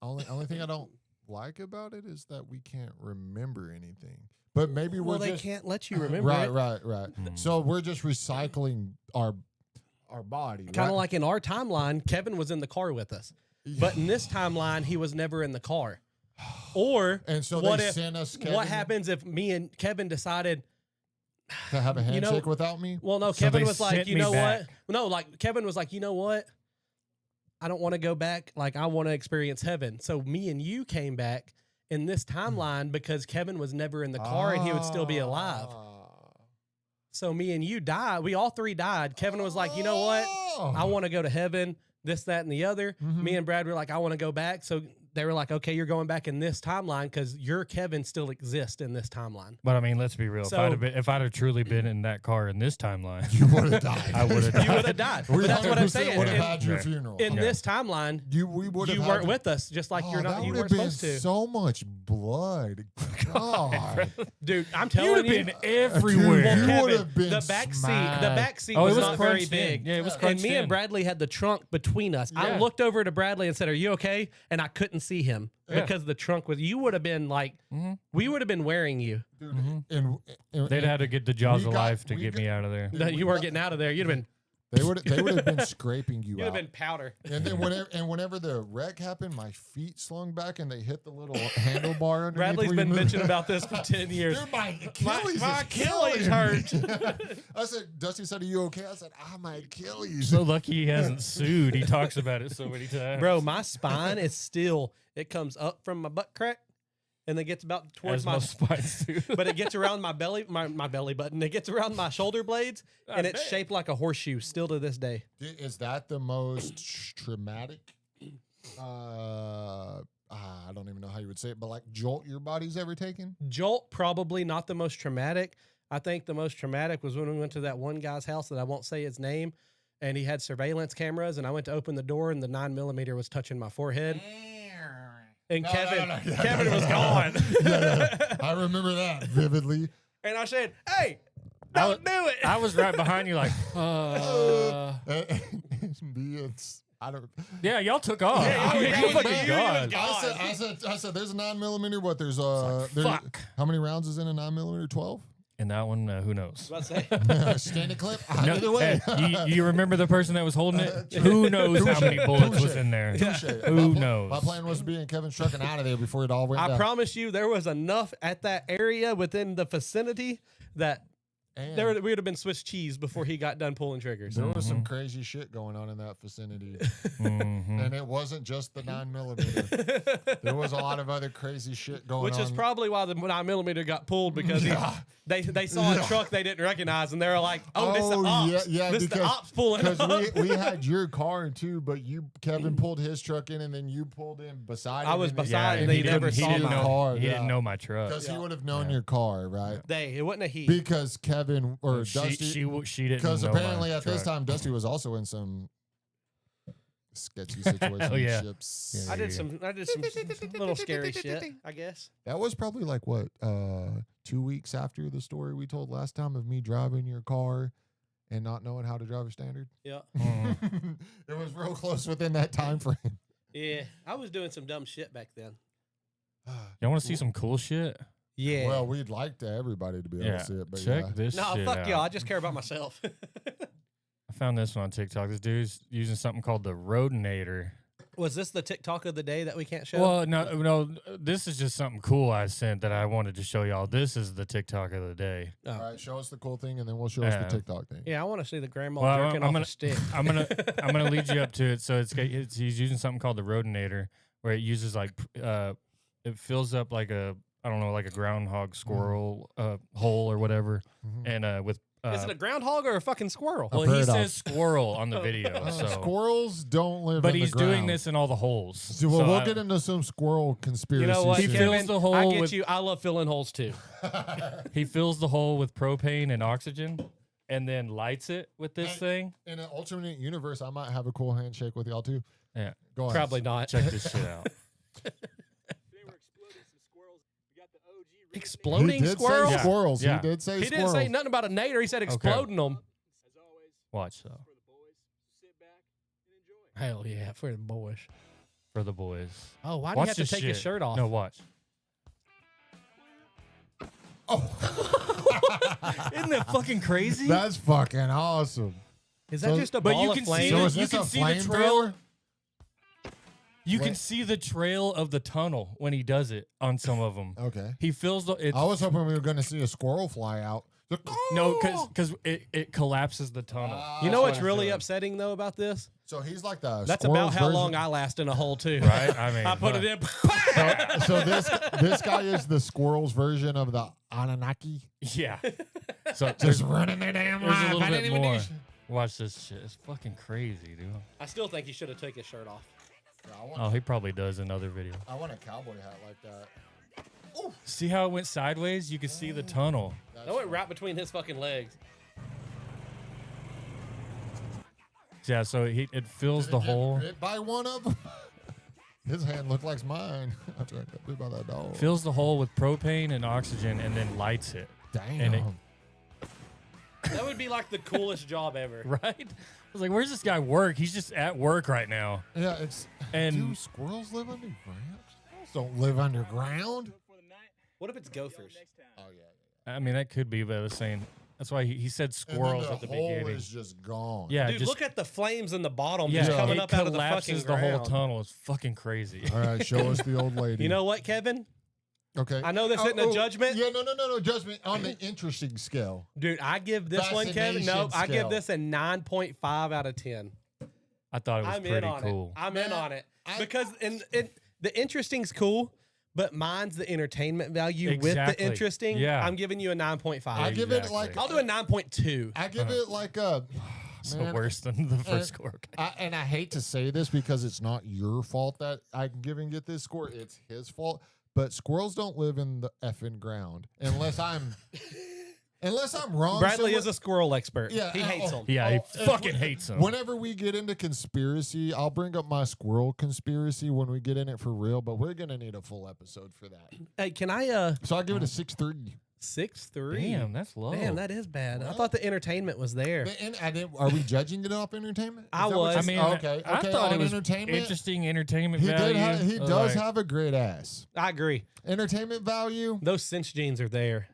only thing I don't like about it is that we can't remember anything. But maybe Well, we're they just can't let you remember right, it. right. So we're just recycling our body. Kind right? of like in our timeline, Kevin was in the car with us. But in this timeline, he was never in the car. Or And so what they if, sent us Kevin what happens if me and Kevin decided, to have a you know- handshake without me. well, no, So Kevin they was like, sent you me know back. what? No, like Kevin was like, you know what? I don't want to go back. Like, I want to experience heaven. So me and you came back in this timeline because Kevin was never in the car and he would still be alive. So me and you died. We all three died. Kevin was like, you know what? I want to go to heaven, this, that, and the other. Me and Brad were like, I want to go back. So they were like, okay, you're going back in this timeline because your Kevin still exists in this timeline. but I mean, let's be real. So- if I'd have truly been in that car in this timeline, You would have died. I would have You died. would have died. We But that's what I'm 100% saying. would have In, had your Yeah. funeral. in this timeline, we would have you had weren't to- with us, just like you're not. That You would weren't have been supposed to, so much blood. God. dude. I'm You'd telling have you. been everywhere. Dude, you Kevin, would have been the back seat. smashed. The back seat Oh, it was was not very crunched in. big. Yeah, it was And crunched me in. and Bradley had the trunk between us. I Yeah. looked over to Bradley and said, "Are you okay?" And I couldn't see him Yeah. because the trunk was. You would have been like, we would have been wearing you. Dude, Mm-hmm. and They'd had to get the jaws We of got- life to we get got- me out of there. No, you weren't getting out of there. You'd have been. they would have been scraping you You'd have out. been powder. And then whenever the wreck happened, my feet slung back and they hit the little handlebar underneath. Bradley's where been you move. bitching about this for 10 years. Dude, my Achilles, my is Achilles killing hurts. me. I said, Dusty said, "Are you okay?" I said, my Achilles." So lucky he hasn't sued. He talks about it so many times. Bro, my spine is still, it comes up from my butt crack and then gets about towards as my, most spines do. but it gets around my belly, my belly button. It gets around my shoulder blades and it's man. shaped like a horseshoe still to this day. Is that the most traumatic? I don't even know how you would say it, but like jolt your body's ever taken? Jolt, probably not the most traumatic. I think the most traumatic was when we went to that one guy's house that I won't say his name, and he had surveillance cameras, and I went to open the door, and the 9mm was touching my forehead. And No, Kevin, no, no, no. Kevin was gone. I remember that vividly. And I said, "Hey, don't do it." I was right behind you, like, I don't. yeah, y'all took off. Yeah, Oh, you my fucking God. gone. I said, there's a 9mm. What? There's fuck. How many rounds is in a 9mm? 12. And that one, who knows? I say, Standard clip. No, Either way. hey, you remember the person that was holding it? Who knows how many bullets was in there? Touche. Who My knows? plan was to be in Kevin's truck and out of there before it all went I down. promise you, there was enough at that area within the vicinity that And we would have been Swiss cheese before he got done pulling triggers. there was some crazy shit going on in that vicinity. Mhm. And it wasn't just the 9mm. There was a lot of other crazy shit going Which on. is probably why the 9mm got pulled, because they saw a truck they didn't recognize, and they were like, "Oh, this is the ops. Yeah, this is the ops pulling because up." we had your car too, but Kevin pulled his truck in, and then you pulled in beside him. I was and then- beside, and and he they never didn't- he saw didn't my know- car. He didn't know my truck. because he would have known your car, right? It wasn't a heat. Because Kevin or She Dusty, she didn't. because know apparently my at this truck. time Dusty was also in some sketchy situations. Oh, yeah. Ships. Yeah. I did some little scary shit, I guess. That was probably like what 2 weeks after the story we told last time of me driving your car and not knowing how to drive a standard. Yeah. It was real close within that time frame. Yeah. I was doing some dumb shit back then. Y'all want to see some cool shit? Yeah. Well, we'd like to everybody to be able Yeah. to see it, but Check yeah. this no, shit fuck out. y'all. I just care about myself. I found this one on TikTok. This dude's using something called the Rodinator. Was this the TikTok of the day that we can't show? Well, no, this is just something cool I sent that I wanted to show y'all. This is the TikTok of the day. Oh. All right, show us the cool thing, and then we'll show us the Yeah. TikTok thing. Yeah, I want to see the grandma Well, jerking I'm off gonna- a stick. I'm gonna lead you up to it. So he's using something called the Rodinator, where it uses like it fills up like a like a groundhog squirrel hole or whatever, Mhm. and with Is it a groundhog or a fucking squirrel? well, bird he off. says squirrel on the video, so Squirrels don't live but in he's the doing ground. this in all the holes. So, well, So we'll I- get into some squirrel conspiracy. You know what, He shit. fills Kevin? the hole I get with- you. I love filling holes too. He fills the hole with propane and oxygen, and then lights it with this thing. In an alternate universe, I might have a cool handshake with y'all too. Yeah, Go ahead. Probably not. check this shit out. He Exploding did squirrels? say Yeah. squirrels. Yeah. He did say He squirrels. didn't say nothing about a nader. He said exploding them. Watch though Hell yeah, for the boys. for the boys. Oh, why do you Watch have to this take his shit. shirt off? No, watch. Isn't that fucking crazy? That's fucking awesome. Is that So- just a but ball you of can see flame? So it. is You this can a see the trail. flamethrower? You can Wait. see the trail of the tunnel when he does it on some of them. Okay. He fills the. It's, I was hoping we were going to see a squirrel fly out. no, because it collapses the tunnel. You know what's That's really good. upsetting though about this? So he's like the That's squirrel's about how version- long I last in a hole too. Right? I mean, I put it in. So this guy is the squirrel's version of the Anunnaki. Yeah. So Just running their damn there's a life. little I bit didn't even more. need- Watch this shit. It's fucking crazy, dude. I still think he should have taken his shirt off. Yeah, Oh, he probably does in other videos. I want a cowboy hat like that. See how it went sideways? You can see the tunnel. That went right between his fucking legs. Yeah, so it fills the hole. Hit by one of them. His hand looked like mine. I tried to do by that dog. Fills the hole with propane and oxygen and then lights it. Damn. and it- That would be like the coolest job ever. Right? I was like, where's this guy work? He's just at work right now. Yeah, it's. And- do squirrels live underground? Squirrels don't live underground. What if it's gophers? Oh yeah. I mean, that could be, but I was saying that's why he said squirrels and then at the hole beginning. is just gone. Yeah, Dude, just look at the flames in the bottom yeah, just coming it up out of the collapses fucking the whole ground. tunnel. It's fucking crazy. All right, show us the old lady. You know what, Kevin? Okay. I know this isn't a judgment. Yeah, no. Judgment on the interesting scale. Dude, I give this one, Kevin. No, Fascination I give scale. this a 9.5 out of 10. I thought it was I'm in pretty on cool. it. I'm in Man, on it. I- Because the interesting's cool, but mine's the entertainment value with Exactly. the interesting. Yeah. I'm giving you a 9.5. I give it like Exactly. I'll do a 9.2. I give it like a. So Man, worse than the first score. and I hate to say this because it's not your fault that I'm giving it this score. It's his fault. But squirrels don't live in the effing ground unless I'm wrong. Bradley somewhere. is a squirrel expert. Yeah, He hates them. Yeah, Oh, he fucking hates them. Whenever we get into conspiracy, I'll bring up my squirrel conspiracy when we get in it for real. But we're gonna need a full episode for that. Hey, can I So I'll give it a 6.3. 6.3? Damn, that's low. Damn, that is bad. I What? thought the entertainment was there. Are we judging it off entertainment? Is I that what was. you're I mean, saying? Okay. I thought on it was entertainment. interesting entertainment He value. he does Like, have a great ass. I agree. Entertainment value. Those cinch genes are there.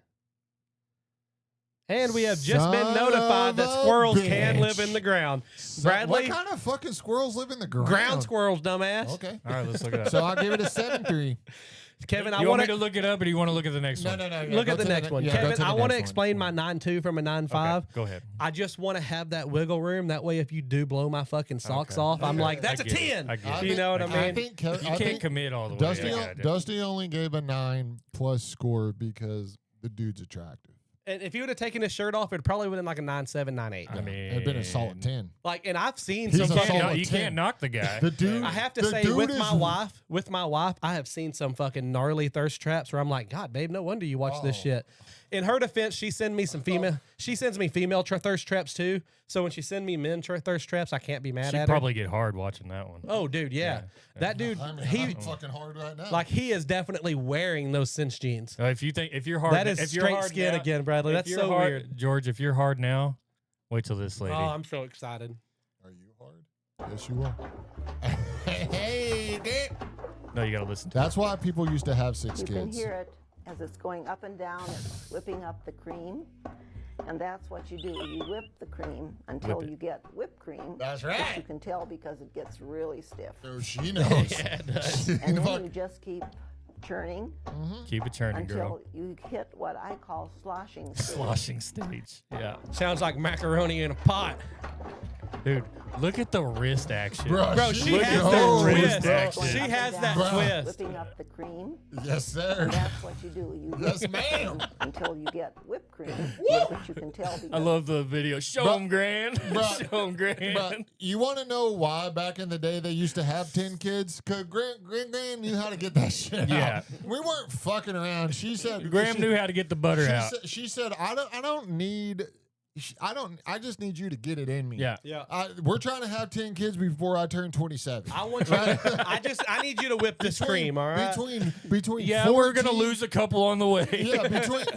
And we have just Son been notified that of a squirrels can bitch. live in the ground. Bradley, What kind of fucking squirrels live in the ground? ground squirrels, dumbass. Okay. All right, let's look at that. So I'll give it a 7.3. Kevin, I You want want me to look it up, or do you want to look at the next one? No. look at the next one. Kevin, I want to explain my. my 9.2 from a 9.5. Okay, go ahead. I just want to have that wiggle room. That way, if you do blow my fucking socks off, I'm like, that's a I get it. 10. I get it. You know what I I mean? think You can't commit all the way. Dusty, I got it. Dusty only gave a 9+ score because the dude's attractive. And if you would have taken his shirt off, it probably would have been like a 9.7, 9.8. I mean, It'd been a solid 10. Like, and I've seen He's some a fucking. solid you 10. can't knock the guy. The dude. I have to the say, dude with is- my wife, I have seen some fucking gnarly thirst traps where I'm like, God, babe, no wonder you watch this shit. In her defense, she sends me female thirst traps too. So when she sends me men thirst traps, I can't be mad She'd at her. probably get hard watching that one. Oh, dude, yeah. That dude, I'm he fucking hard right now. like he is definitely wearing those cinch jeans. If you're hard, That is if you're straight hard skin now- again, Bradley. if That's you're so hard- weird. George. If you're hard now, wait till this lady. Oh, I'm so excited. Are you hard? Yes, you are. Hey, dude. No, you gotta listen to. That's why people used to have 6 You can kids. hear it as it's going up and down. It's whipping up the cream. And that's what you do. You whip the cream until Whip it. you get whipped cream. That's Which right. you can tell because it gets really stiff. Oh, she knows. And then you just keep churning Keep it churning, until girl. you hit what I call sloshing stage. Sloshing stage. Yeah, Sounds like macaroni in a pot. dude. Look at the wrist action. Bro, she Look has at that the wrist twist. action. She Up has and that down, twist. Whipping up the cream. Yes, sir. That's what you do. You Yes, whip ma'am. cream until you get whipped cream, which you can tell because I love the video. Show Bruh. him grand. Bruh. Show him grand. But you want to know why back in the day they used to have 10 kids? Because Graham knew how to get that shit Yeah. out. We weren't fucking around. She said, Graham knew how to get the butter out. She said, I don't need, I just need you to get it in me. Yeah. Yeah. We're trying to have 10 kids before I turn 27. I want you. I need you to whip this cream. All right. Between Yeah, we're gonna 14 lose a couple on the way. Yeah,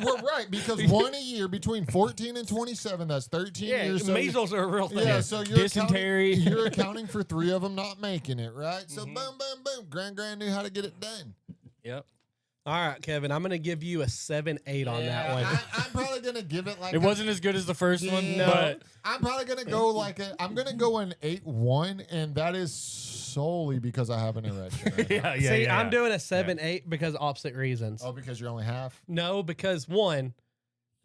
we're right because one a year between 14 and 27. That's 13 Yeah, years. So measles are a real thing. yeah, so you're Dysentery. You're accounting for 3 of them not making it, right? So boom, boom, boom. Grand knew how to get it done. Yep. All right, Kevin. I'm gonna give you a 7.8 on that one. I'm probably gonna give it like It wasn't as good as the first one, Yeah. but I'm probably gonna go I'm gonna go an 8.1, and that is solely because I have an erection. Right now. yeah. See, yeah. I'm doing a 7.8 because opposite reasons. Oh, because you're only half. No, because one,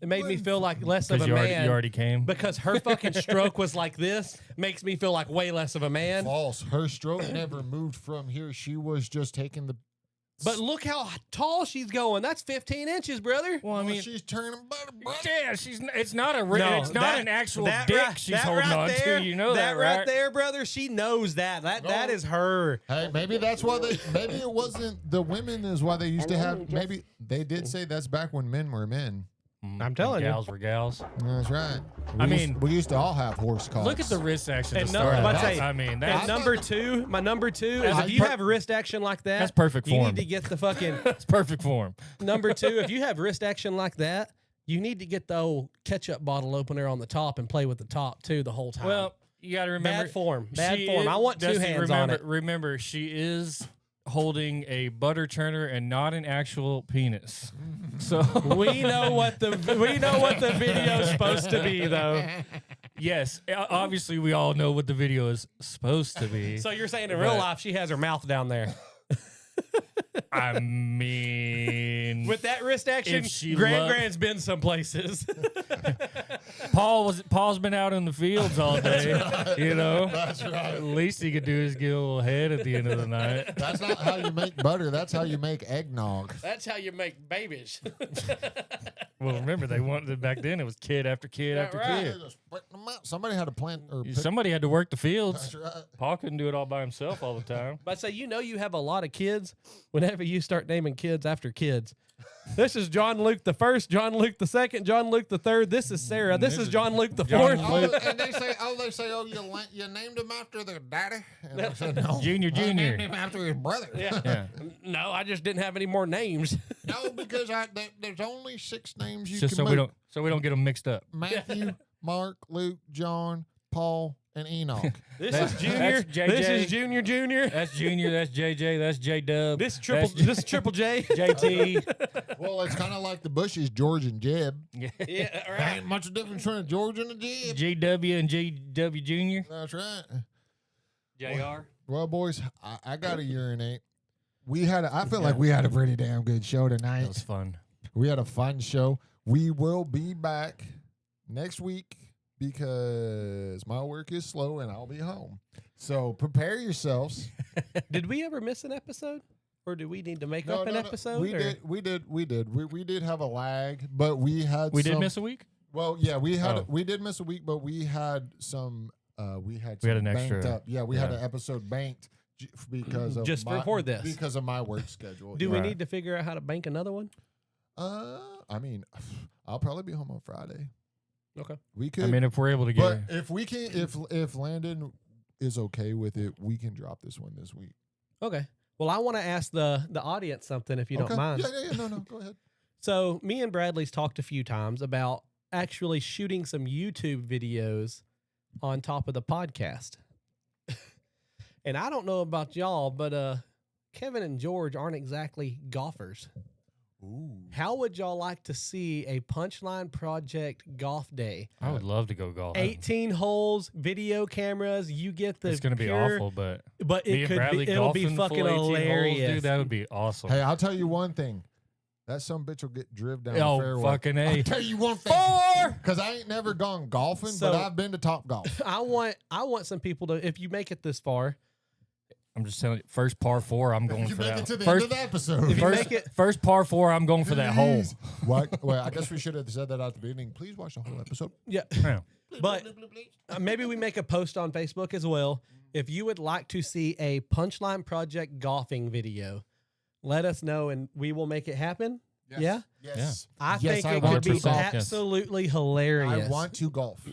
it made me feel like less of because a you, man. you already came. because her fucking stroke was like this makes me feel like way less of a man. False. Her stroke never moved from here. She was just taking the. But look how tall she's going. That's 15 inches, brother. Well, I mean, she's turning butter. yeah, it's not a No, it's not that- an actual that dick right- she's that holding right on there- to. You know that, right? right there, brother. She knows that. That is her. Hey, maybe that's why maybe it wasn't the women is why they used to And then have. you just- Maybe they did say that's back when men were men. I'm telling you. Gals were gals. That's right. I We mean, we used to all have horse cocks. Look at the wrist action to And start. I'm about to with. say, I mean, And that's number two, my number two is if you have wrist action like that, That's perfect you form. need to get the fucking that's perfect form. number two. If you have wrist action like that, you need to get the old ketchup bottle opener on the top and play with the top too the whole time. Well, you got to remember bad form. Bad she form. is- I want 2 Dusty, hands remember, on it. Remember, she is holding a butter churner and not an actual penis. So We know what the video's supposed to be though. yes, obviously we all know what the video is supposed to be. So you're saying in real But- life she has her mouth down there. I mean, With that wrist action, If she Grand's been some places. Paul's been out in the fields all day. You know, That's right. at least he could do is get a little head at the end of the night. That's not how you make butter. That's how you make eggnog. That's how you make babies. Well, remember they wanted it back then. It was kid after kid after right. kid. Somebody had to plant or pick. Somebody had to work the fields. That's right. Paul couldn't do it all by himself all the time. But say you know you have a lot of kids whenever you start naming kids after kids. This is John Luke the first, John Luke the second, John Luke the third. This is Sarah. This is John Luke the John fourth. Luke. And they say, you named him after their daddy? And I said, no. Junior. I named him after his brother. Yeah. No, I just didn't have any more names. No, because there's only 6 names you Just can so make. we don't get them mixed up. Matthew, Mark, Luke, John, Paul, and Enoch. This That's- is Junior. that's JJ. This is Junior. That's Junior. That's JJ. That's J Dub. This is Triple J. JT. Well, it's kind of like the Bushes, George and Jeb. Yeah, There right. ain't much difference between a George and a Jeb. GW and GW Junior. That's right. JR. Well, boys, I got to urinate. I feel like we had a pretty damn good show That tonight. was fun. We had a fun show. We will be back next week because my work is slow and I'll be home. So prepare yourselves. Did we ever miss an episode? Or do we need to make up an episode? We did. We did have a lag, but we had We did miss a week? Well, yeah, we had Oh. we did miss a week, but we had some we had We had some an banked extra- up. Yeah, we had yeah. an episode banked because of Just my, for this. because of my work schedule. Do yeah. we Right. need to figure out how to bank another one? I mean, I'll probably be home on Friday. Okay. We could. I mean, if we're able to get but if we can, if Landon is okay with it, we can drop this one this week. Okay. Well, I want to ask the audience something, if you don't mind. Yeah. No. Go ahead. So me and Bradley's talked a few times about actually shooting some YouTube videos on top of the podcast. And I don't know about y'all, but Kevin and George aren't exactly golfers. Ooh. How would y'all like to see a Punchline Project golf day? I would love to go golf. 18 holes, video cameras. You get the It's going to be pure- awful, but but me it and could Bradley be. It'll be golfing fucking full 18 holes, hilarious, dude, that would be awesome. Hey, I'll tell you one thing. That some bitch will get driven down the Oh, fairway. fucking A. I'll tell you one thing. 4! Because I ain't never gone golfing, So- but I've been to Top Golf. I want some people to, if you make it this far, I'm just telling you, first par 4, I'm going You for make that. it to the first, end of the episode. if you first, make it, first par 4, I'm going for that hole. Please. What? Well, I guess we should have said that at the beginning. Please watch the whole episode. yeah. Yeah. But maybe we make a post on Facebook as well. If you would like to see a Punchline Project golfing video, let us know and we will make it happen. Yeah? Yes. I Yes, think I it want could to be golf. Yes. absolutely hilarious. I want to golf.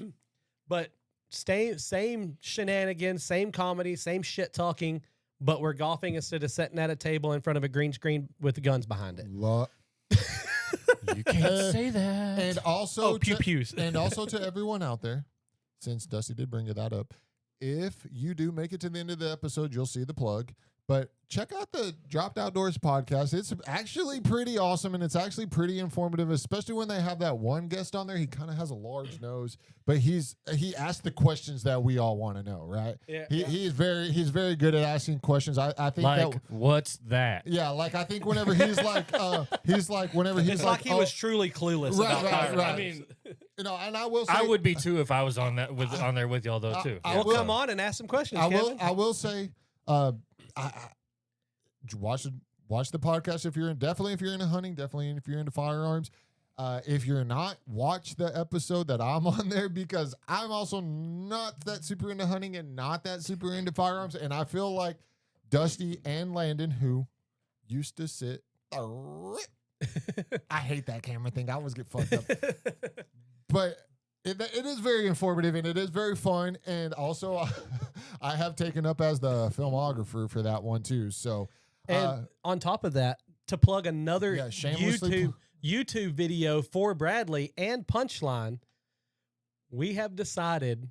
But same shenanigans, same comedy, same shit talking, but we're golfing instead of sitting at a table in front of a green screen with the guns behind it. You can't say that. And also, Oh, pew pews. and also to everyone out there, since Dusty did bring that up, if you do make it to the end of the episode, you'll see the plug. But check out the Dropped Outdoors podcast. It's actually pretty awesome, and it's actually pretty informative, especially when they have that one guest on there. He kind of has a large nose, but he asks the questions that we all want to know, right? Yeah. He's very good at asking questions. I think Like, that. what's that? Yeah, like I think whenever he's like whenever he's It's like he oh, was truly clueless Right, about right, firearms. right. I mean, you know, and I will say I would be too if I was on there with y'all though too. I Well, will- come on and ask some questions, I Kevin. will say, I watch the podcast if you're into hunting, definitely if you're into firearms. If you're not, watch the episode that I'm on there because I'm also not that super into hunting and not that super into firearms. And I feel like Dusty and Landon, who used to sit. I hate that camera thing. I always get fucked up. But it is very informative and it is very fun. And also, I have taken up as the filmographer for that one too. So, And on top of that, to plug another Yeah, shamelessly YouTube video for Bradley and Punchline, we have decided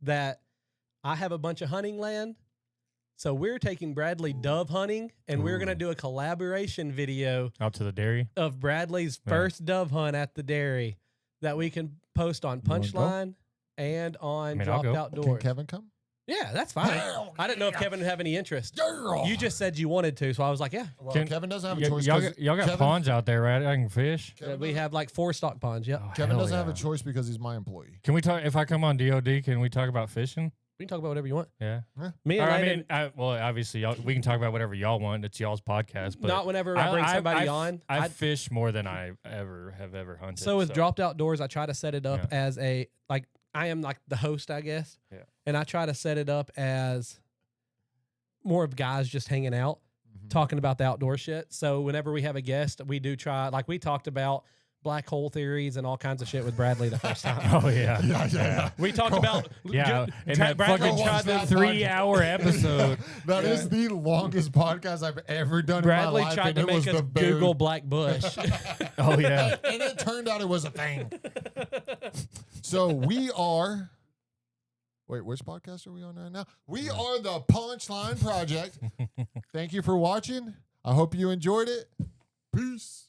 that I have a bunch of hunting land. So we're taking Bradley dove hunting, and we're going to do a collaboration video Out to the dairy. of Bradley's Yeah. first dove hunt at the dairy that we can post on You wanna go? Punchline and on mean, I'll Dropped go. Outdoors. can Kevin come? Yeah, that's fine. I didn't know if Kevin would have any interest. You just said you wanted to, so I was like, yeah. Well, Can- Kevin doesn't have a Y- choice. y'all 'cause got, y'all got Kevin, ponds out there, right? I can fish. Kevin We doesn't- have like 4 stock ponds. Yep. Oh, Kevin hell doesn't have a yeah. choice because he's my employee. Can we talk? If I come on DOD, can we talk about fishing? We can talk about whatever you want. Yeah. Me Or, and I Landon, mean, well, obviously, we can talk about whatever y'all want. It's y'all's podcast. But not whenever I bring somebody on. I fish more than I have ever hunted. So with Dropped Outdoors, I try to set it up Yeah. as I am like the host, I guess. Yeah. And I try to set it up as more of guys just hanging out, talking about the outdoor shit. So whenever we have a guest, we do try, like we talked about black hole theories and all kinds of shit with Bradley the first time. Oh yeah. Yeah. We talked about Yeah, and that Bradley fucking tried that 3-hour episode. That is the longest podcast I've ever done Bradley in my life. tried and to it make was us the very- Google Black Bush. Oh yeah. and it turned out it was a thing. So we are. Wait, which podcast are we on right now? We are the Punchline Project. Thank you for watching. I hope you enjoyed it. Peace.